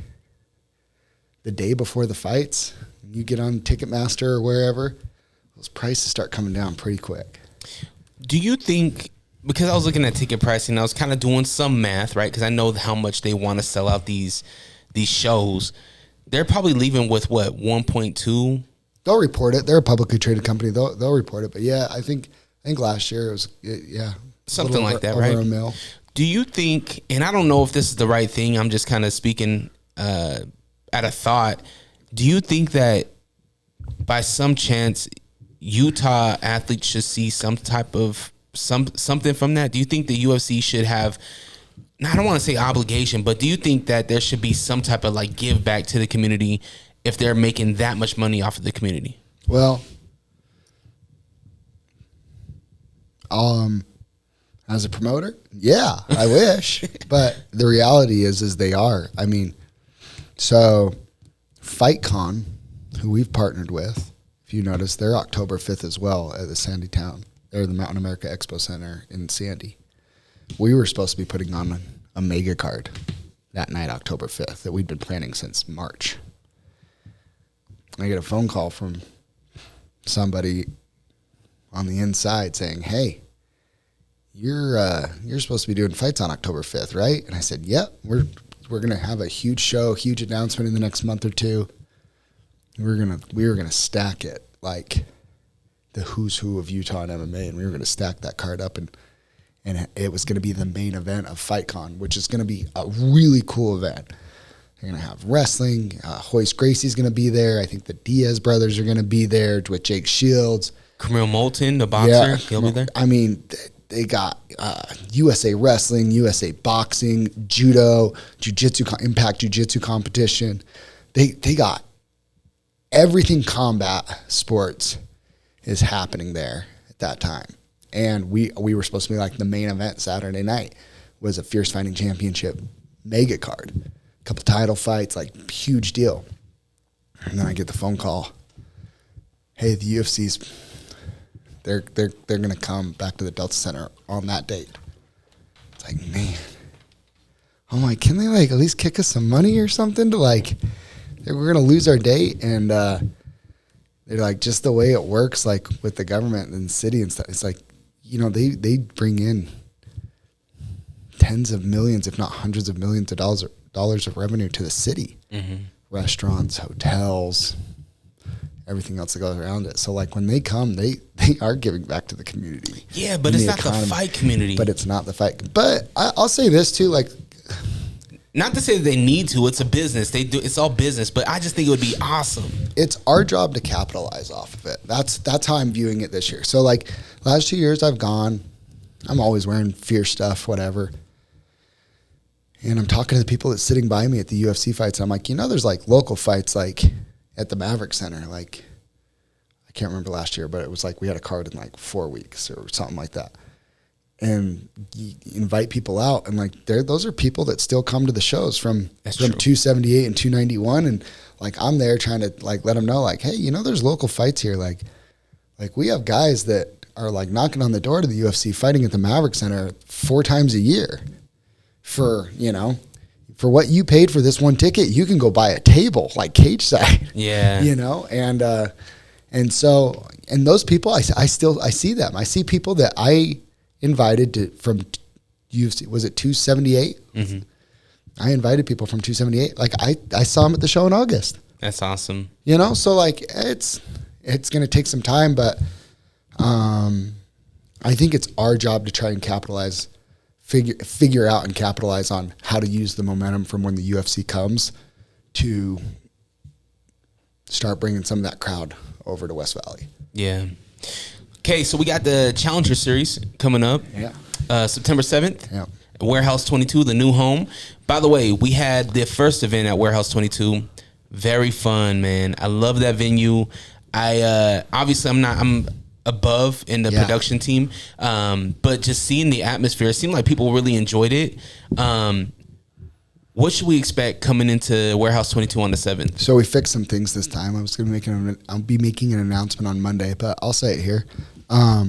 the day before the fights, and you get on Ticketmaster or wherever, those prices start coming down pretty quick. Do you think, because I was looking at ticket pricing, I was kind of doing some math, right? Because I know how much they want to sell out these shows. They're probably leaving with what, 1.2? They'll report it. They're a publicly traded company. They'll report it. But yeah, I think last year it was something like that, over right? $1 million. Do you think? And I don't know if this is the right thing. I'm just kind of speaking at a thought. Do you think that by some chance Utah athletes should see some type of something from that? Do you think the UFC should have? I don't want to say obligation, but do you think that there should be some type of like give back to the community if they're making that much money off of the community? Well, as a promoter, yeah, I wish, but the reality is they are. I mean, so FightCon, who we've partnered with, if you notice, they're October 5th as well at the Sandytown. They're the Mountain America Expo Center in Sandy. We were supposed to be putting on a mega card that night, October 5th, that we'd been planning since March. I get a phone call from somebody on the inside saying, "Hey, you're supposed to be doing fights on October 5th, right?" And I said, "Yep, we're going to have a huge show, huge announcement in the next month or two. We were going to stack it like the who's who of Utah and MMA, and we were going to stack that card up, and it was going to be the main event of FightCon, which is going to be a really cool event. They're going to have wrestling. Hoist Gracie's going to be there. I think the Diaz brothers are going to be there with Jake Shields. Camille Moulton, the boxer, he'll be there. I mean, they got USA Wrestling, USA Boxing, Judo, Jiu-Jitsu, Impact Jiu-Jitsu competition. They got everything combat sports is happening there at that time. And we were supposed to be like the main event Saturday night was a Fierce Fighting Championship mega card. A couple title fights, like huge deal. And then I get the phone call. Hey, the UFC's they're gonna come back to the Delta Center on that date. It's like, man. I'm like, can they like at least kick us some money or something to like we're gonna lose our date? And they're like, just the way it works, like with the government and the city and stuff, it's like, you know, they bring in tens of millions, if not hundreds of millions of dollars of revenue to the city. Mm-hmm. Restaurants, hotels, everything else that goes around it. So like when they come, they are giving back to the community. Yeah, but it's not the fight community. But it's not the fight. But I'll say this too, like, not to say that they need to. It's a business. They do. It's all business. But I just think it would be awesome it's our job to capitalize off of it. That's how I'm viewing it this year. So like last 2 years I've gone, I'm always wearing fierce stuff, whatever. And I'm talking to the people that's sitting by me at the UFC fights. And I'm like, there's like local fights like at the Maverick Center. Like, I can't remember last year, but it was like we had a card in like 4 weeks or something like that. And you invite people out, and like those are people that still come to the shows from 278 and 291, and like I'm there trying to like let them know like, hey, there's local fights here. Like we have guys that are like knocking on the door to the UFC, fighting at the Maverick Center 4 times a year. For what you paid for this one ticket, you can go buy a table like cage side. Yeah, and so those people, I see them. I see people that I invited from UFC, was it 278? Mm-hmm. I invited people from 278. Like I saw them at the show in August. That's awesome. So like it's going to take some time, but I think it's our job to try and figure out and capitalize on how to use the momentum from when the UFC comes to start bringing some of that crowd over to West Valley. Yeah. Okay, so we got the Challenger Series coming up. Yeah. September 7th. Yeah. Warehouse 22, the new home. By the way, we had the first event at Warehouse 22. Very fun, man. I love that venue. Obviously I'm above in the production team, but just seeing the atmosphere, it seemed like people really enjoyed it. What should we expect coming into Warehouse 22 on the 7th? So we fixed some things this time. I'll be making an announcement on Monday, but I'll say it here.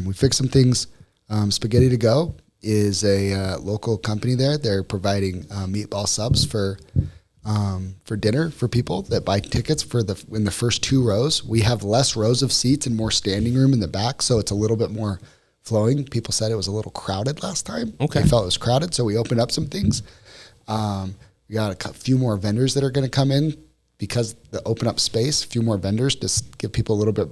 We fixed some things. Spaghetti to Go is a local company there. They're providing meatball subs for dinner for people that buy tickets in the first 2 rows. We have less rows of seats and more standing room in the back, so it's a little bit more flowing. People said it was a little crowded last time. Okay. They felt it was crowded, so we opened up some things. We got a few more vendors that are going to come in because the open up space, a few more vendors to give people a little bit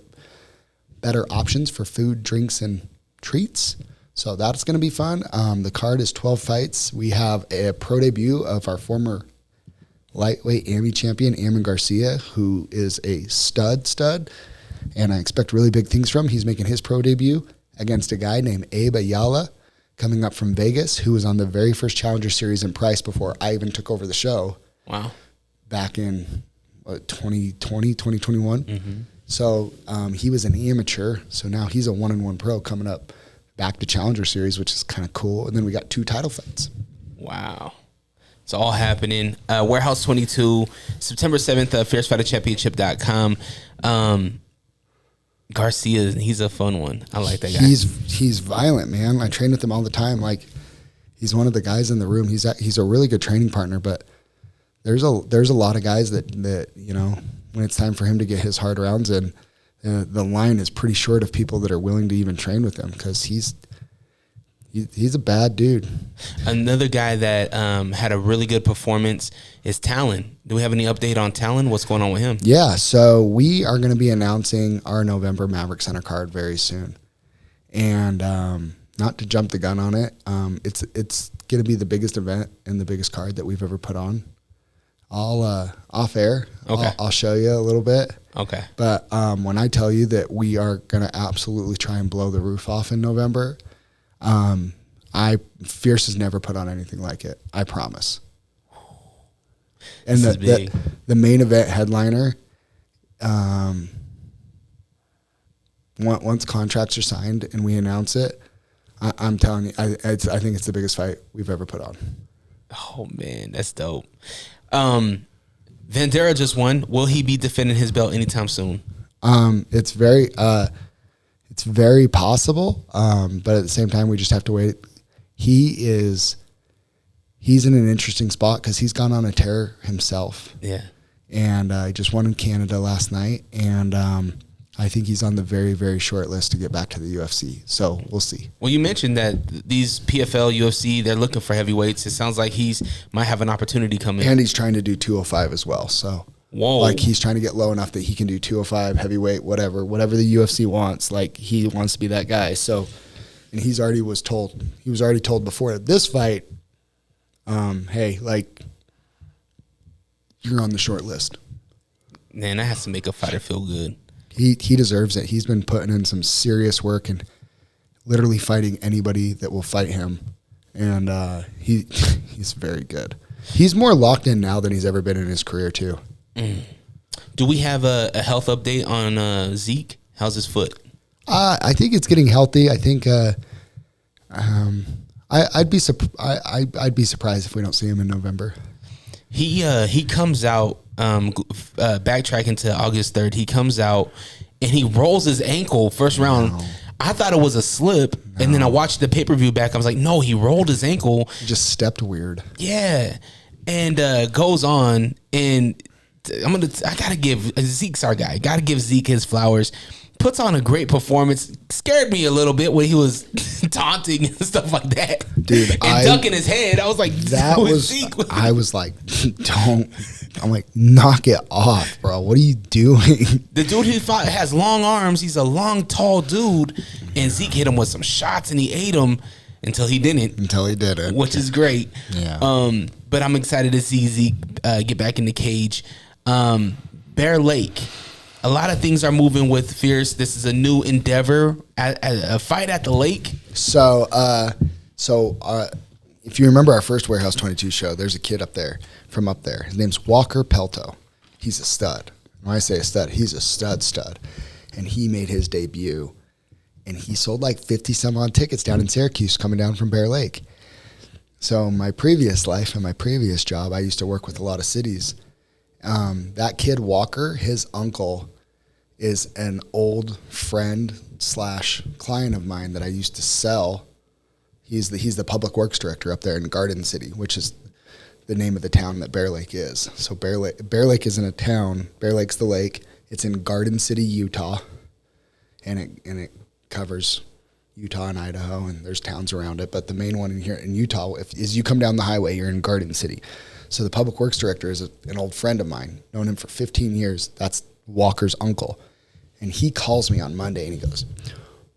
better options for food, drinks, and treats. So that's going to be fun. The card is 12 fights. We have a pro debut of our former lightweight AMI champion, Amin Garcia, who is a stud, and I expect really big things from him. He's making his pro debut against a guy named Abe Ayala, coming up from Vegas, who was on the very first Challenger Series in Price before I even took over the show. Wow. Back in 2020, 2021. Mm-hmm. So he was an amateur, so now he's a 1-on-1 pro coming up back to Challenger Series, which is kind of cool. And then we got 2 title fights. Wow. It's all happening. Warehouse 22, September 7th, fiercefighterchampionship.com. Garcia, he's a fun one. I like that guy. He's violent, man. I train with him all the time. Like, he's one of the guys in the room. He's a really good training partner, but there's a lot of guys that when it's time for him to get his hard rounds in, the line is pretty short of people that are willing to even train with him because he's a bad dude. Another guy that had a really good performance is Talon. Do we have any update on Talon? What's going on with him? Yeah, so we are going to be announcing our November Maverick Center card very soon. And not to jump the gun on it, it's going to be the biggest event and the biggest card that we've ever put on. I'll off air. Okay. I'll show you a little bit. Okay. But when I tell you that we are going to absolutely try and blow the roof off in November, Fierce has never put on anything like it. I promise. And the main event headliner, once contracts are signed and we announce it, I'm telling you, I think it's the biggest fight we've ever put on. Oh man, that's dope. Vandera just won. Will he be defending his belt anytime soon? It's very possible. But at the same time, we just have to wait. He's in an interesting spot because he's gone on a tear himself. Yeah. And I just won in Canada last night, and I think he's on the very, very short list to get back to the UFC. So we'll see. Well, you mentioned that these PFL, UFC, they're looking for heavyweights. It sounds like might have an opportunity coming. And he's trying to do 205 as well. So whoa, like he's trying to get low enough that he can do 205 heavyweight, whatever the UFC wants. Like he wants to be that guy. So, and he was already told before this fight, hey, like you're on the short list. Man, that has to make a fighter feel good. He deserves it. He's been putting in some serious work and literally fighting anybody that will fight him. And he's very good. He's more locked in now than he's ever been in his career, too. Do we have a health update on Zeke? How's his foot? I think it's getting healthy. I think I'd be surprised if we don't see him in November. He comes out, backtracking to August 3rd, he comes out and he rolls his ankle first round. No. I thought it was a slip, and then I watched the pay-per-view back. I was like, no, he rolled his ankle. He just stepped weird. Yeah. And goes on, and I gotta give Zeke's our guy. Gotta give Zeke his flowers. Puts on a great performance. Scared me a little bit when he was taunting and stuff like that. Dude, and ducking his head. I was like, that was Zeke. I was like, don't. I'm like, knock it off, bro. What are you doing? The dude he fought has long arms. He's a long, tall dude. And Zeke hit him with some shots, and he ate him until he didn't. Which is great. Yeah. But I'm excited to see Zeke get back in the cage. Bear Lake. A lot of things are moving with Fierce. This is a new endeavor, a fight at the lake. So if you remember our first Warehouse 22 show, there's a kid up there from up there. His name's Walker Pelto. He's a stud. When I say a stud, he's a stud. And he made his debut, and he sold like 50 some odd tickets down in Syracuse coming down from Bear Lake. So my previous life and my previous job, I used to work with a lot of cities. That kid Walker, his uncle, is an old friend / client of mine that I used to sell. He's the public works director up there in Garden City, which is the name of the town that Bear Lake is. So Bear Lake isn't a town. Bear Lake's the lake. It's in Garden City, Utah, and it covers Utah and Idaho, and there's towns around it. But the main one in here in Utah, is you come down the highway, you're in Garden City. So the public works director is an old friend of mine, known him for 15 years. That's Walker's uncle. And he calls me on Monday and he goes,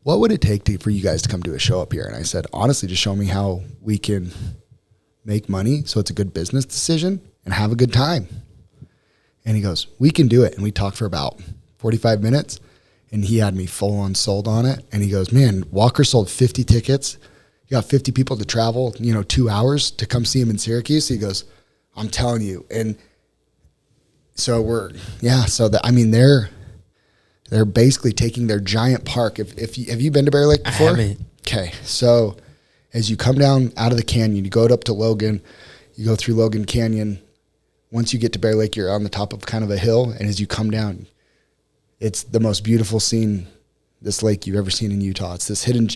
what would it take for you guys to come do a show up here? And I said, honestly, just show me how we can make money so it's a good business decision and have a good time. And he goes, we can do it. And we talked for about 45 minutes and he had me full on sold on it. And he goes, man, Walker sold 50 tickets. You got 50 people to travel, 2 hours to come see him in Syracuse. He goes, I'm telling you. And so they're basically taking their giant park. Have you been to Bear Lake before? I haven't. Okay. So as you come down out of the canyon, you go up to Logan, you go through Logan Canyon. Once you get to Bear Lake, you're on the top of kind of a hill. And as you come down, it's the most beautiful scene, this lake you've ever seen in Utah. It's this hidden,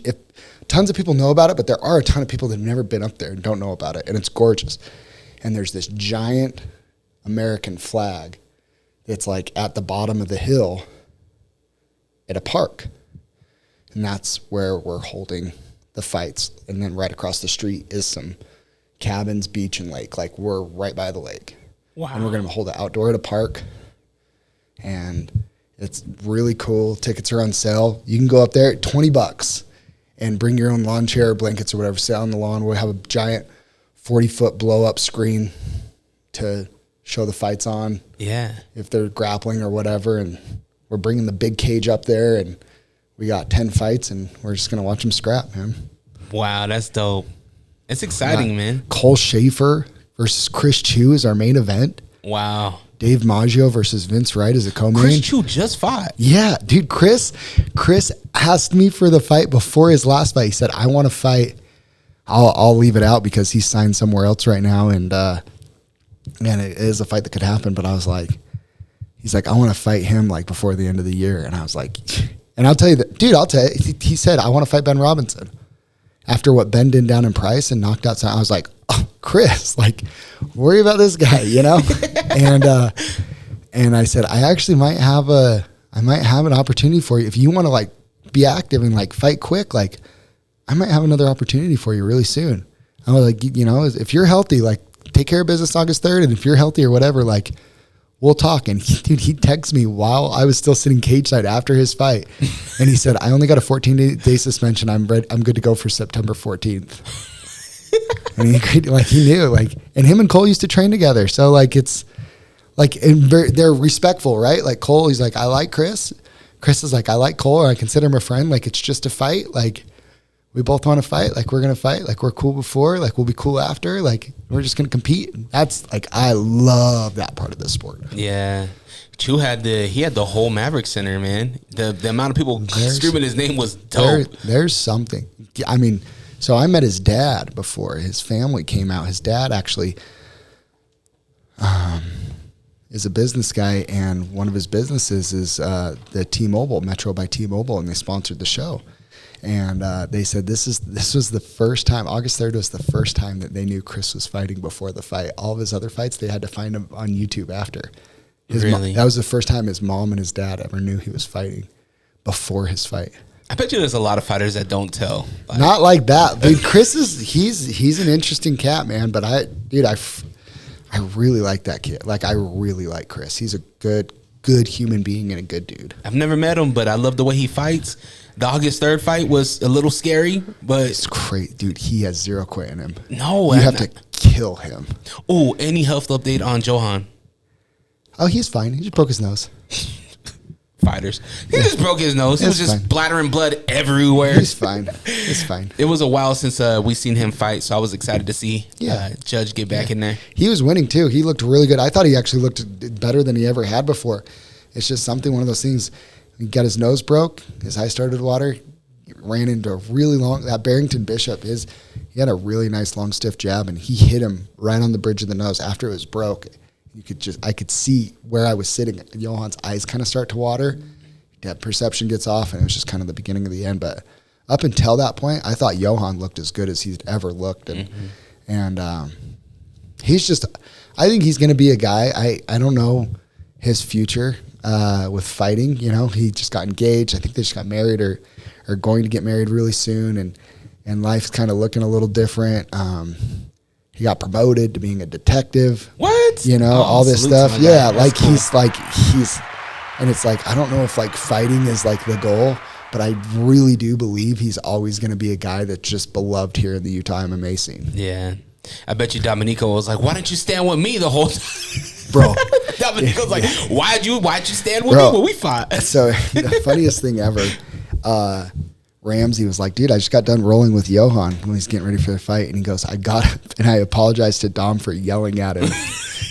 tons of people know about it, but there are a ton of people that have never been up there and don't know about it. And it's gorgeous. And there's this giant American flag that's like at the bottom of the hill at a park. And that's where we're holding the fights. And then right across the street is some cabins, beach, and lake. Like we're right by the lake. Wow. And we're going to hold it outdoor at a park. And it's really cool. Tickets are on sale. You can go up there at $20 and bring your own lawn chair or blankets or whatever, sit on the lawn. We'll have a giant 40-foot blow-up screen to show the fights on. Yeah. If they're grappling or whatever. And we're bringing the big cage up there, and we got 10 fights, and we're just going to watch them scrap, man. Wow, that's dope. It's exciting, man. Cole Schaefer versus Chris Chu is our main event. Wow. Dave Maggio versus Vince Wright is a co-main. Chris Chu just fought. Yeah, dude, Chris asked me for the fight before his last fight. He said, I want to fight. I'll leave it out because he's signed somewhere else right now, and man, it is a fight that could happen, but I was like, he's like, I want to fight him like before the end of the year. And I was like, and I'll tell you that, dude, he said, I want to fight Ben Robinson. After what Ben did down in Price and knocked out, I was like, oh, Chris, like, worry about this guy, and I said, I actually might have an opportunity for you. If you want to like be active and like fight quick, like I might have another opportunity for you really soon. I was like, if you're healthy, like take care of business August 3rd. And if you're healthy or whatever, like, we'll talk. And he texted me while I was still sitting cage side after his fight. And he said, I only got a 14-day suspension. I'm good to go for September 14th. And he agreed, like he knew, like, and him and Cole used to train together. So like, it's Like, and they're respectful, right? Like Cole, he's like, I like Chris. Chris is like, I like Cole, or I consider him a friend. Like, it's just a fight. Like, we both want to fight. Like, we're going to fight. Like, we're cool before. Like, we'll be cool after. Like, we're just going to compete. That's like, I love that part of the sport. Yeah. Chew had the whole Maverick Center, man. The amount of people screaming his name was dope. There's something. I mean, so I met his dad before his family came out. His dad actually is a business guy, and one of his businesses is the T-Mobile, Metro by T-Mobile, and they sponsored the show. And they said this was the first time, August 3rd was the first time that they knew Chris was fighting before the fight. All of his other fights, they had to find him on YouTube after. Really? That was the first time his mom and his dad ever knew he was fighting before his fight. I bet you there's a lot of fighters that don't tell. Like, not like that. Dude, Chris he's an interesting cat, man. But I really like that kid. Like, I really like Chris. He's a good human being and a good dude. I've never met him, but I love the way he fights. The August 3rd fight was a little scary, but it's great, dude. He has zero quit in him. No, you have to kill him. Oh, any health update on Johan? Oh, he's fine. He just broke his nose. Fighters. He just broke his nose. He was just splattering blood everywhere. He's fine. He's fine. It was a while since we seen him fight, so I was excited to see Judge get back in there. He was winning, too. He looked really good. I thought he actually looked better than he ever had before. It's just something, one of those things. He got his nose broke. His eye started water. He ran into a really long, that Barrington Bishop, he had a really nice long stiff jab, and he hit him right on the bridge of the nose after it was broke. I could see where I was sitting. Johan's eyes kind of start to water. That perception gets off, and it was just kind of the beginning of the end. But up until that point, I thought Johan looked as good as he'd ever looked. And he's just, I think he's going to be a guy. I don't know his future with fighting. You know, he just got engaged. I think they just got married or going to get married really soon. And life's kind of looking a little different. He got promoted to being a detective. What? You know, all this stuff. Yeah, like cool. he's, and it's like, I don't know if like fighting is like the goal, but I really do believe he's always going to be a guy that's just beloved here in the Utah MMA scene. Yeah. I bet you Dominico was like, why didn't you stand with me the whole time? Bro. Dominico's like, why'd you stand with me when we fought? So the funniest thing ever, Ramsey was like, dude, I just got done rolling with Johan when he's getting ready for the fight. And he goes, I got up and I apologized to Dom for yelling at him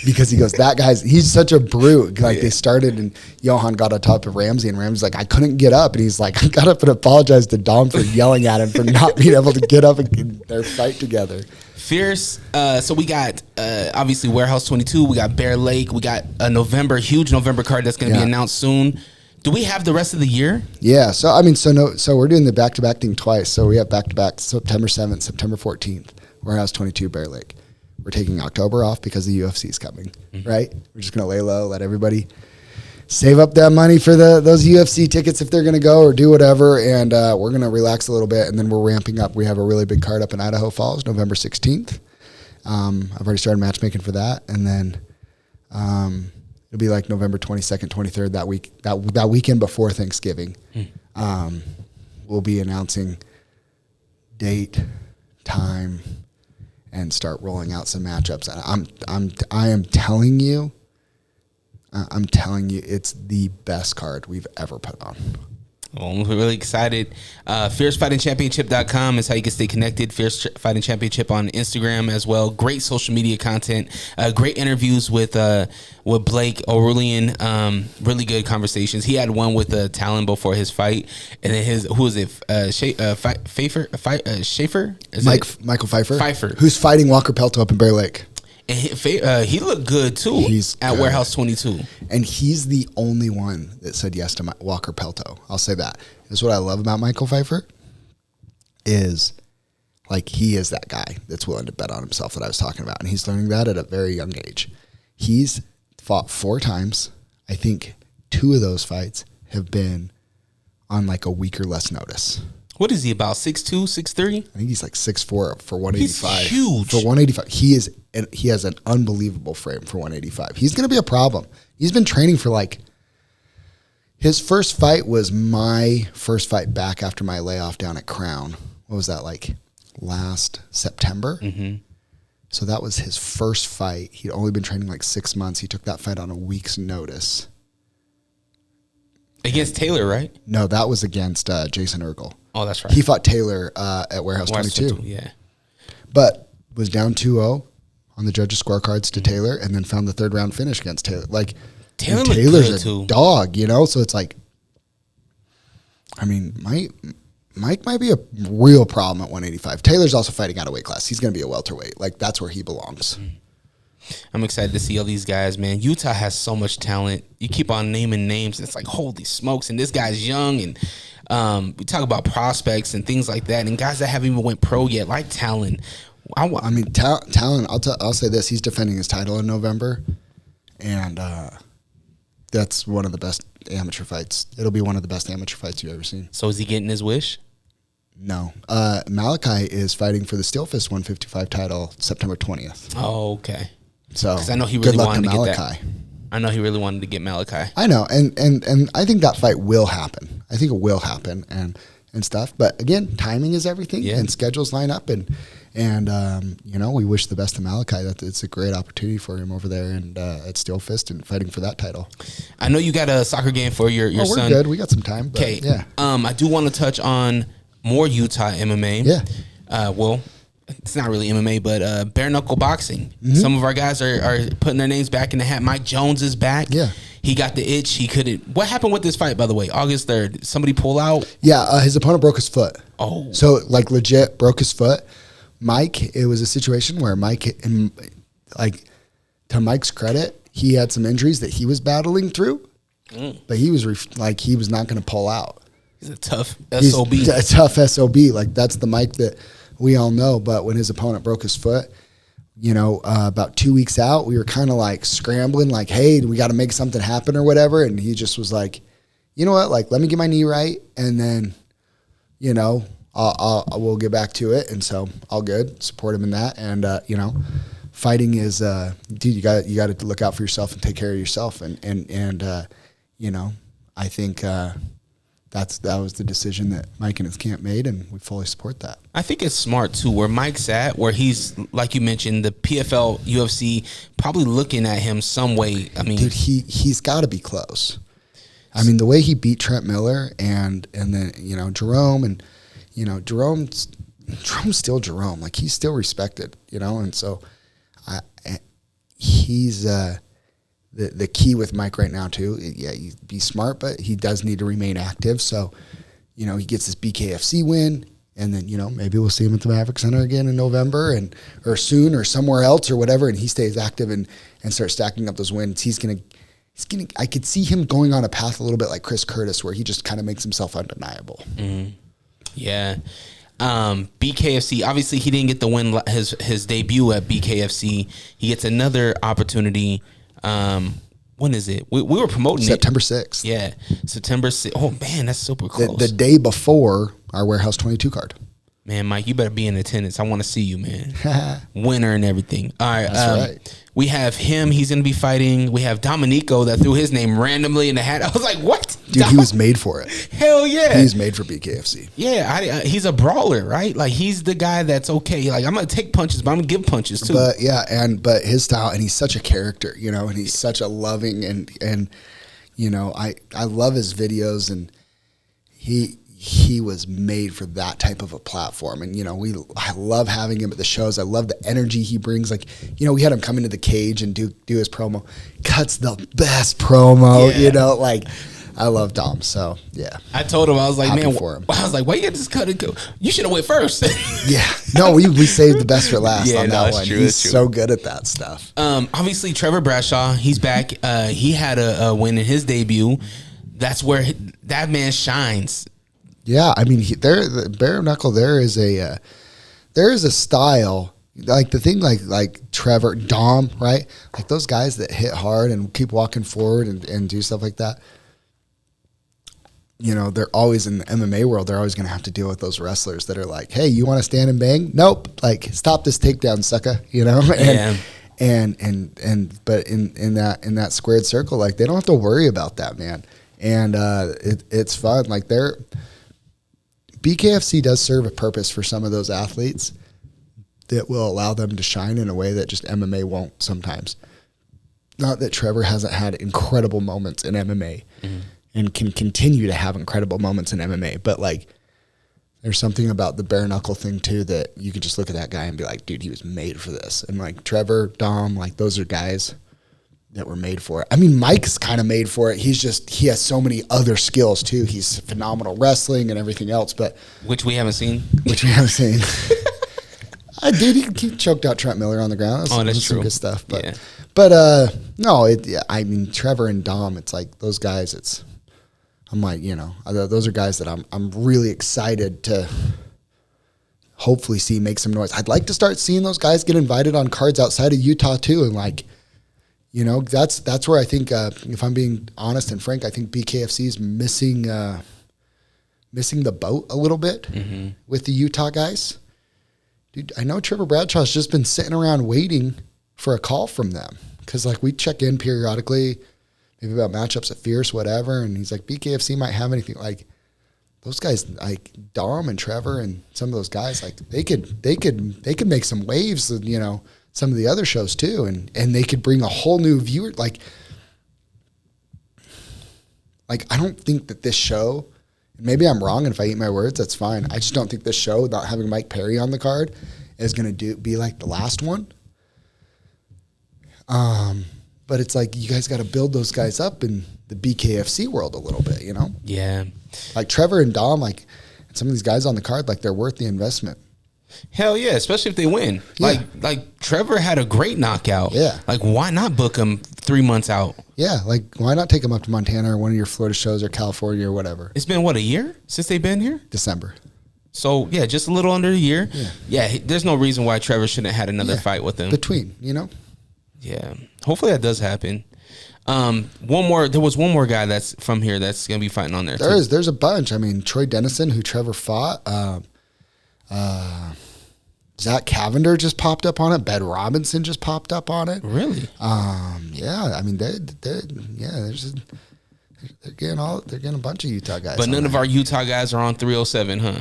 because he goes, he's such a brute. Like they started and Johan got on top of Ramsey and Ramsey's like, I couldn't get up. And he's like, I got up and apologized to Dom for yelling at him for not being able to get up and get their fight together. Fierce. So we got obviously Warehouse 22. We got Bear Lake. We got a huge November card that's going to be announced soon. Do we have the rest of the year? Yeah. So, I mean, so we're doing the back-to-back thing twice. So we have back-to-back September 7th, September 14th, Warehouse 22, Bear Lake. We're taking October off because the UFC is coming, right? We're just going to lay low, let everybody save up that money for those UFC tickets if they're going to go or do whatever. And we're going to relax a little bit. And then we're ramping up. We have a really big card up in Idaho Falls, November 16th. I've already started matchmaking for that. And then it'll be like November 22nd, 23rd, that week, that weekend before Thanksgiving. We'll be announcing date, time, and start rolling out some matchups. And I am telling you, it's the best card we've ever put on. Well, we're really excited. FierceFightingChampionship.com is how you can stay connected. Fierce Fighting Championship on Instagram as well. Great social media content. Great interviews with Blake O'Rulian. Really good conversations. He had one with Talon before his fight, and then Schaefer? Michael Pfeiffer, who's fighting Walker Pelto up in Bear Lake. And he looked good too. He's at good. Warehouse 22, and he's the only one that said yes to Walker Pelto. I'll say that. That's what I love about Michael Pfeiffer. Is like he is that guy that's willing to bet on himself that I was talking about, and he's learning that at a very young age. He's fought 4 times. I think 2 of those fights have been on like a week or less notice. What is he, about 6'2", 6'3"? I think he's like 6'4" for 185. He's huge. For 185. He has an unbelievable frame for 185. He's going to be a problem. He's been training for like, his first fight was my first fight back after my layoff down at Crown. What was that, like last September? So that was his first fight. He'd only been training like 6 months. He took that fight on a week's notice. Against Taylor, right? No, that was against Jason Ergel. Oh, that's right. He fought Taylor at Warehouse 22. Yeah. But was down 2-0 on the judges' scorecards to Taylor, and then found the third round finish against Taylor. Like, Taylor's a dog, you know? So it's like, I mean, Mike might be a real problem at 185. Taylor's also fighting out of weight class. He's going to be a welterweight. Like, that's where he belongs. I'm excited to see all these guys, man. Utah has so much talent. You keep on naming names. It's like, holy smokes. And this guy's young. And we talk about prospects and things like that. And guys that haven't even went pro yet, like Talon. Talon, I'll say this. He's defending his title in November. And that's one of the best amateur fights. It'll be one of the best amateur fights you've ever seen. So is he getting his wish? No. Malachi is fighting for the Steel Fist 155 title September 20th. Oh, okay. So I know he really wanted to get Malachi. that. I know he really wanted to get Malachi. I know, and I think that fight will happen. I think it will happen and stuff. But again, timing is everything, and schedules line up, and you know, we wish the best to Malachi. That it's a great opportunity for him over there and at Steel Fist and fighting for that title. I know you got a soccer game for your son. We're good. We got some time. Okay. Yeah. I do want to touch on more Utah MMA. Yeah. Well, it's not really MMA, but bare knuckle boxing. Mm-hmm. Some of our guys are putting their names back in the hat. Mike Jones is back. Yeah. He got the itch. He couldn't. What happened with this fight, by the way? August 3rd. Somebody pull out? Yeah. His opponent broke his foot. Oh. So, like, legit broke his foot. Mike, it was a situation where Mike, like, to Mike's credit, he had some injuries that he was battling through, but he was he was not going to pull out. He's a tough SOB. He's a tough SOB. Like, that's the Mike that we all know. But when his opponent broke his foot, you know, about 2 weeks out, we were kind of like scrambling, like, hey, we got to make something happen or whatever. And he just was like, you know what? Like, let me get my knee right. And then, you know, we'll get back to it. And so all good. Support him in that. And, you know, fighting is, dude, you got to look out for yourself and take care of yourself. And you know, I think, that was the decision that Mike and his camp made, and we fully support that. I think it's smart, too, where Mike's at, where he's, like you mentioned, the PFL, UFC, probably looking at him some way. I mean, dude, he's got to be close. I mean, the way he beat Trent Miller and then, you know, Jerome, and, you know, Jerome's still Jerome. Like, he's still respected, you know, and so he's the key with Mike right now, too. Yeah, you be smart, but he does need to remain active. So, you know, he gets this BKFC win, and then, you know, maybe we'll see him at the Maverick Center again in November or soon or somewhere else or whatever, and he stays active and starts stacking up those wins. He's gonna. I could see him going on a path a little bit like Chris Curtis, where he just kind of makes himself undeniable. Mm-hmm. Yeah. BKFC, obviously he didn't get the win, his debut at BKFC. He gets another opportunity. When is it? We were promoting September 6th. Yeah, September 6th. Oh, man, that's super close. The day before our Warehouse 22 card. Man, Mike, you better be in attendance. I want to see you, man. Winner and everything. All right. That's right. We have him. He's going to be fighting. We have Dominico that threw his name randomly in the hat. I was like, what? Dude, he was made for it. Hell yeah. He was made for BKFC. Yeah, he's a brawler, right? Like, he's the guy that's okay. Like, I'm going to take punches, but I'm going to give punches, too. But, yeah, but his style, and he's such a character, you know, and he's such a loving, and you know, I love his videos, and he was made for that type of a platform. And, you know, I love having him at the shows. I love the energy he brings. Like, you know, we had him come into the cage and do his promo. Cuts the best promo, you know, like, I love Dom. So, yeah. I told him, I was like, happy man, for him. I was like, why you just cut it go? You should have went first. Yeah. No, we saved the best for last on that one. True, he's so good at that stuff. Obviously, Trevor Bradshaw, he's back. He had a win in his debut. That's where that man shines. Yeah, I mean, the bare knuckle. There is a style, like the thing, like Trevor, Dom, right? Like those guys that hit hard and keep walking forward and do stuff like that. You know, they're always in the MMA world. They're always going to have to deal with those wrestlers that are like, "Hey, you want to stand and bang? Nope. Like, stop this takedown, sucker." You know, but in that squared circle, like they don't have to worry about that, man. And it's fun. Like BKFC does serve a purpose for some of those athletes that will allow them to shine in a way that just MMA won't sometimes. Not that Trevor hasn't had incredible moments in MMA and can continue to have incredible moments in MMA, but like there's something about the bare knuckle thing too that you can just look at that guy and be like, dude, he was made for this. And like Trevor, Dom, like those are guys that were made for it. I mean, Mike's kind of made for it. He has so many other skills too. He's phenomenal wrestling and everything else, but which we haven't seen. Dude, he choked out Trent Miller on the ground. That's true. Some good stuff, but yeah. No, I mean, Trevor and Dom, it's like those guys. I'm like, those are guys that I'm really excited to hopefully see make some noise. I'd like to start seeing those guys get invited on cards outside of Utah too, and like, that's where I think, if I'm being honest and frank, I think BKFC is missing the boat a little bit with the Utah guys. Dude, I know Trevor Bradshaw's just been sitting around waiting for a call from them because, like, we check in periodically, maybe about matchups at Fierce, whatever, and he's like, BKFC might have anything. Like, those guys, like Dom and Trevor and some of those guys, like, they could make some waves, some of the other shows too, and they could bring a whole new viewer. Like I don't think that this show, maybe I'm wrong, and if I eat my words, that's fine. I just don't think this show, without having Mike Perry on the card, is going to be like the last one. But it's like you guys got to build those guys up in the BKFC world a little bit, Yeah. Like Trevor and Dom, like some of these guys on the card, like they're worth the investment. Hell yeah, especially if they win. Yeah. Like Trevor had a great knockout. Yeah. Like, why not book him 3 months out? Yeah, like why not take him up to Montana or one of your Florida shows or California or whatever? It's been, a year since they've been here? December. So, yeah, just a little under a year. Yeah. There's no reason why Trevor shouldn't have had another fight with him. Between, Yeah. Hopefully that does happen. There was one more guy that's from here that's going to be fighting on there. There's a bunch. I mean, Troy Dennison, who Trevor fought, Zach Cavender just popped up on it. Ben Robinson just popped up on it. Really? Yeah. I mean, they're getting a bunch of Utah guys. But none of our Utah guys are on 307, huh?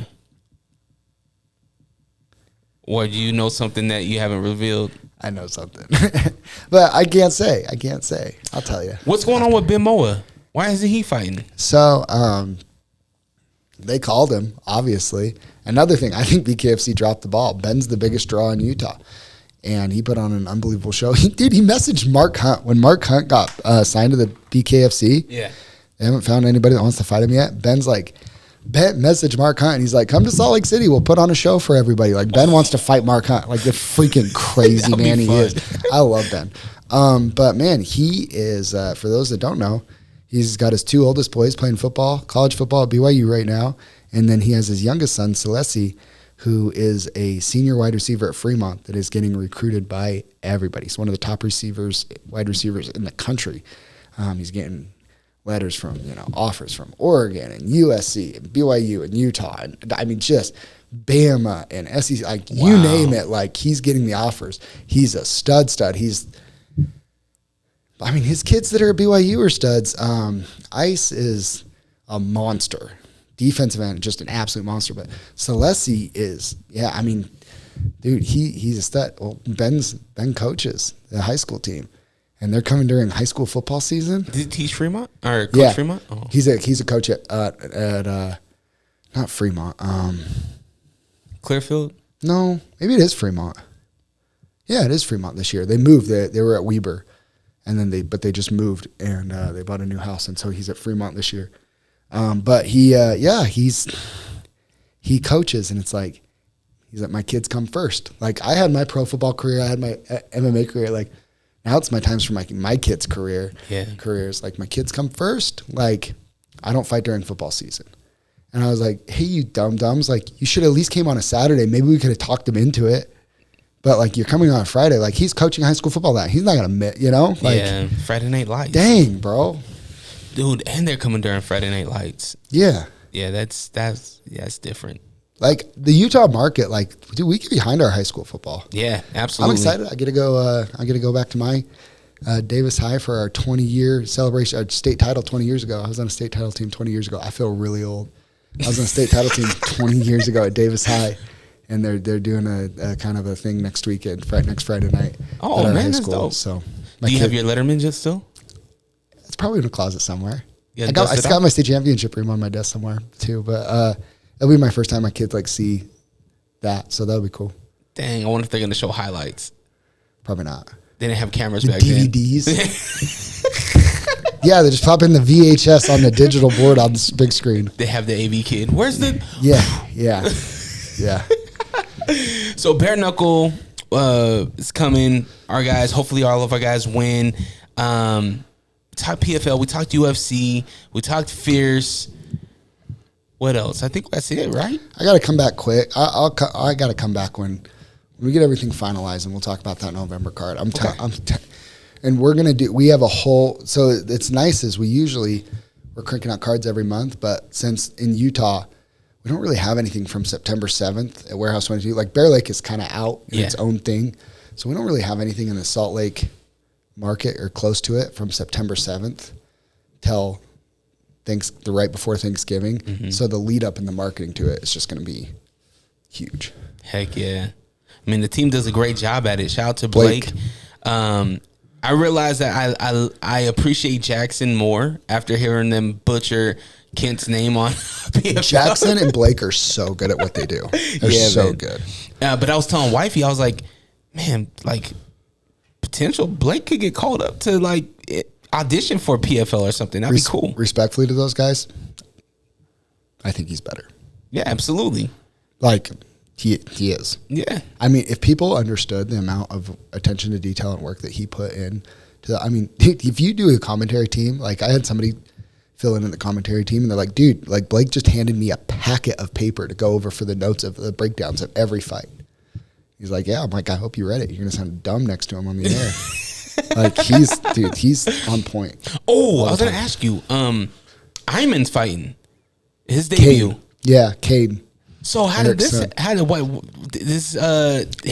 Or do you know something that you haven't revealed? I know something, but I can't say. I'll tell you. What's going on with Ben Moa? Why isn't he fighting? So, they called him, obviously. Another thing, I think BKFC dropped the ball. Ben's the biggest draw in Utah, and he put on an unbelievable show. He messaged Mark Hunt. When Mark Hunt got signed to the BKFC, they haven't found anybody that wants to fight him yet. Ben messaged Mark Hunt, and he's like, come to Salt Lake City. We'll put on a show for everybody. Like, Ben wants to fight Mark Hunt. Like, the freaking crazy man he is. I love Ben. But, man, he is, for those that don't know, he's got his 2 oldest boys playing football, college football at BYU right now. And then he has his youngest son, Celesi, who is a senior wide receiver at Fremont that is getting recruited by everybody. He's one of the top wide receivers in the country. He's getting letters from, offers from Oregon and USC and BYU and Utah. And I mean, just Bama and SEC, like you name it, like he's getting the offers. He's a stud. His kids that are at BYU are studs. Ice is a monster. Defensive end, just an absolute monster. But Celesi is, dude, he's a stud. Well, Ben coaches the high school team, and they're coming during high school football season. Did he teach Fremont or coach Fremont? Oh. He's a coach at not Fremont. Clearfield? No, maybe it is Fremont. Yeah, it is Fremont this year. They moved. They were at Weber, and then they just moved and they bought a new house, and so he's at Fremont this year. But he coaches, and it's like, he's like, my kids come first. Like, I had my pro football career, I had my MMA career. Like, now it's my times for my kids' careers. Like, my kids come first. Like, I don't fight during football season. And I was like, hey, you dum-dums, like, you should at least came on a Saturday. Maybe we could have talked them into it. But, like, you're coming on a Friday. Like, he's coaching high school football now. He's not going to admit, Like, Friday Night Lights. Dang, bro. Dude, and they're coming during Friday Night Lights. Yeah. Yeah, that's different. Like, the Utah market, like, dude, we get behind our high school football. Yeah, absolutely. I'm excited. I get to go back to my Davis High for our 20-year celebration, our state title 20 years ago. I was on a state title team 20 years ago. I feel really old. I was on a state title team 20 years ago at Davis High. and they're doing a kind of a thing next weekend, next Friday night. Oh at our man, high that's school. dope. So do you have your Letterman just still? It's probably in a closet somewhere. Yeah, I still got my state championship ring on my desk somewhere too. But it'll be my first time my kids like see that, so that'll be cool. Dang, I wonder if they're gonna show highlights. Probably not. They didn't have cameras The back DVDs. then. Yeah, they just pop in the VHS on the digital board on this big screen. They have the AV kid. Where's the? Yeah. So bare knuckle is coming. Our guys, hopefully all of our guys win. We talked PFL. We talked UFC. We talked Fierce. What else? I think that's it, right? I got to come back quick. I got to come back when we get everything finalized, and we'll talk about that November card. And we're gonna do. We have a whole. So it's nice is we're cranking out cards every month, but since in Utah, we don't really have anything from September 7th at Warehouse 22. Like Bear Lake is kind of out in its own thing, so we don't really have anything in the Salt Lake market or close to it from September 7th till the right before Thanksgiving. Mm-hmm. So the lead up in the marketing to it is just going to be huge. Heck yeah. I mean, the team does a great job at it. Shout out to Blake. I realized that I appreciate Jackson more after hearing them butcher Kent's name on PFL. Jackson and Blake are so good at what they do. They're so good. But I was telling Wifey, I was like, man, like potential Blake could get called up to like audition for PFL or something. That'd be cool. Respectfully to those guys, I think he's better. Yeah, absolutely. Like he is. Yeah. I mean, if people understood the amount of attention to detail and work that he put in if you do a commentary team, like I had somebody fill in the commentary team and they're like, dude, like Blake just handed me a packet of paper to go over for the notes of the breakdowns of every fight. He's like, yeah. I'm like, I hope you read it. You're going to sound dumb next to him on the air. Like he's on point. Oh, I was going to ask you, Iman's fighting his debut. Cade. Yeah. Cade. So he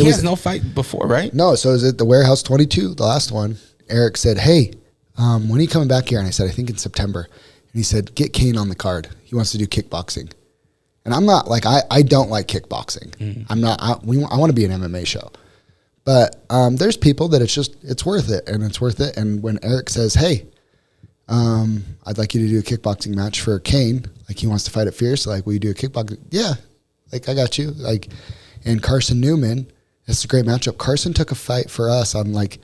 has no fight before, right? No. So is it the Warehouse 22, the last one? Eric said, hey, when are you coming back here? And I said, I think in September. And he said, get Kane on the card. He wants to do kickboxing. And I'm not like, I don't like kickboxing. Mm-hmm. I'm not, I want to be an MMA show. But there's people that it's worth it. And it's worth it. And when Eric says, hey, I'd like you to do a kickboxing match for Kane. Like he wants to fight at Fierce. Like, will you do a kickboxing? Yeah. Like, I got you. Like, and Carson Newman, that's a great matchup. Carson took a fight for us on like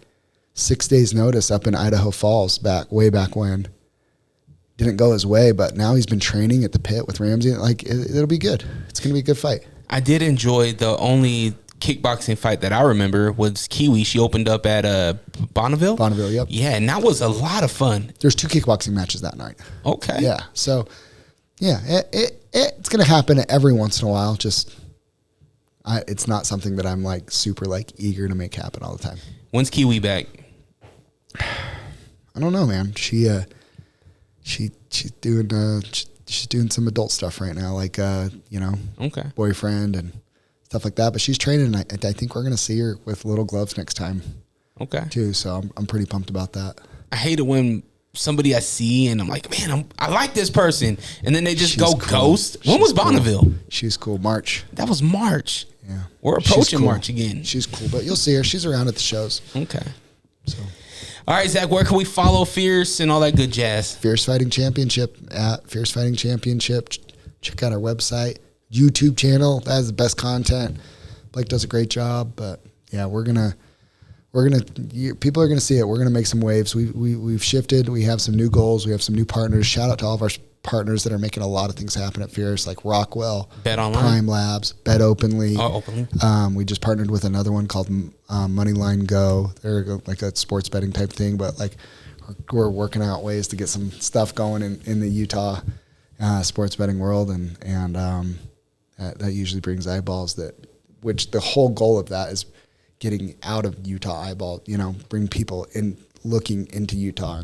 6 days notice up in Idaho Falls way back when. Didn't go his way, but now he's been training at the pit with Ramsey. Like, it'll be good. It's going to be a good fight. I did enjoy the only kickboxing fight that I remember was Kiwi. She opened up at Bonneville. Bonneville, yep. Yeah, and that was a lot of fun. There's 2 kickboxing matches that night. Okay. Yeah. So, yeah, it's going to happen every once in a while. Just, it's not something that I'm like super like eager to make happen all the time. When's Kiwi back? I don't know, man. She's doing some adult stuff right now, like okay, boyfriend and stuff like that. But she's training, and I think we're gonna see her with little gloves next time. Okay, too. So I'm pretty pumped about that. I hate it when somebody I see and I'm like, man, I like this person, and then they just go ghost. When was Bonneville? She's cool. March. That was March. Yeah, we're approaching March again. She's cool, but you'll see her. She's around at the shows. Okay. So. All right, Zach, where can we follow Fierce and all that good jazz? Fierce Fighting Championship at Fierce Fighting Championship. Check out our website, YouTube channel. That has the best content. Blake does a great job, but yeah, people are gonna see it. We're gonna make some waves. We've shifted. We have some new goals. We have some new partners. Shout out to all of our partners that are making a lot of things happen at Fierce, like Rockwell, Bet Online, Prime Labs, Bet Openly. Oh, Openly. We just partnered with another one called Moneyline Go. They're like a sports betting type thing, but like we're working out ways to get some stuff going in the Utah sports betting world, and that usually brings eyeballs. Which the whole goal of that is getting out of Utah eyeball. Bring people in looking into Utah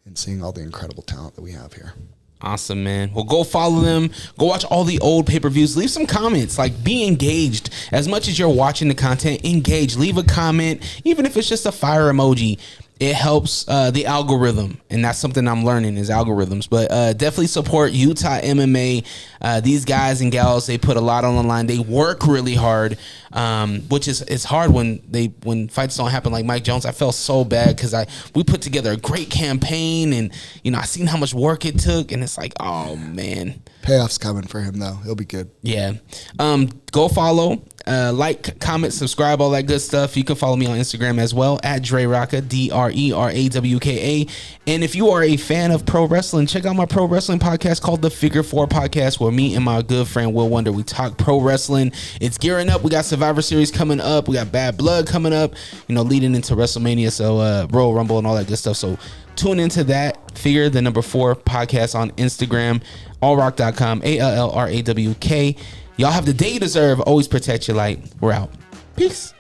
and seeing all the incredible talent that we have here. Awesome, man. Well, go follow them. Go watch all the old pay-per-views. Leave some comments. Like, be engaged. As much as you're watching the content, engage. Leave a comment, even if it's just a fire emoji. it helps the algorithm, and that's something I'm learning is algorithms. But definitely support Utah MMA. These guys and gals, they put a lot on the line. They work really hard, which is it's hard when fights don't happen. Like Mike Jones, I felt so bad because we put together a great campaign, and I seen how much work it took, and it's like, oh man, payoff's coming for him though. He'll be good. Yeah. Go follow. Like, comment, subscribe, all that good stuff. You can follow me on Instagram as well at DreRawka, DreRawka. And if you are a fan of pro wrestling, check out my pro wrestling podcast called the Figure 4 Podcast, where me and my good friend Will Wonder, we talk pro wrestling. It's gearing up. We got Survivor Series coming up. We got Bad Blood coming up, leading into WrestleMania, so Royal Rumble and all that good stuff. So tune into that Figure the number 4 podcast on Instagram, allrock.com, ALLRAWK. Y'all have the day you deserve. Always protect your light. We're out. Peace.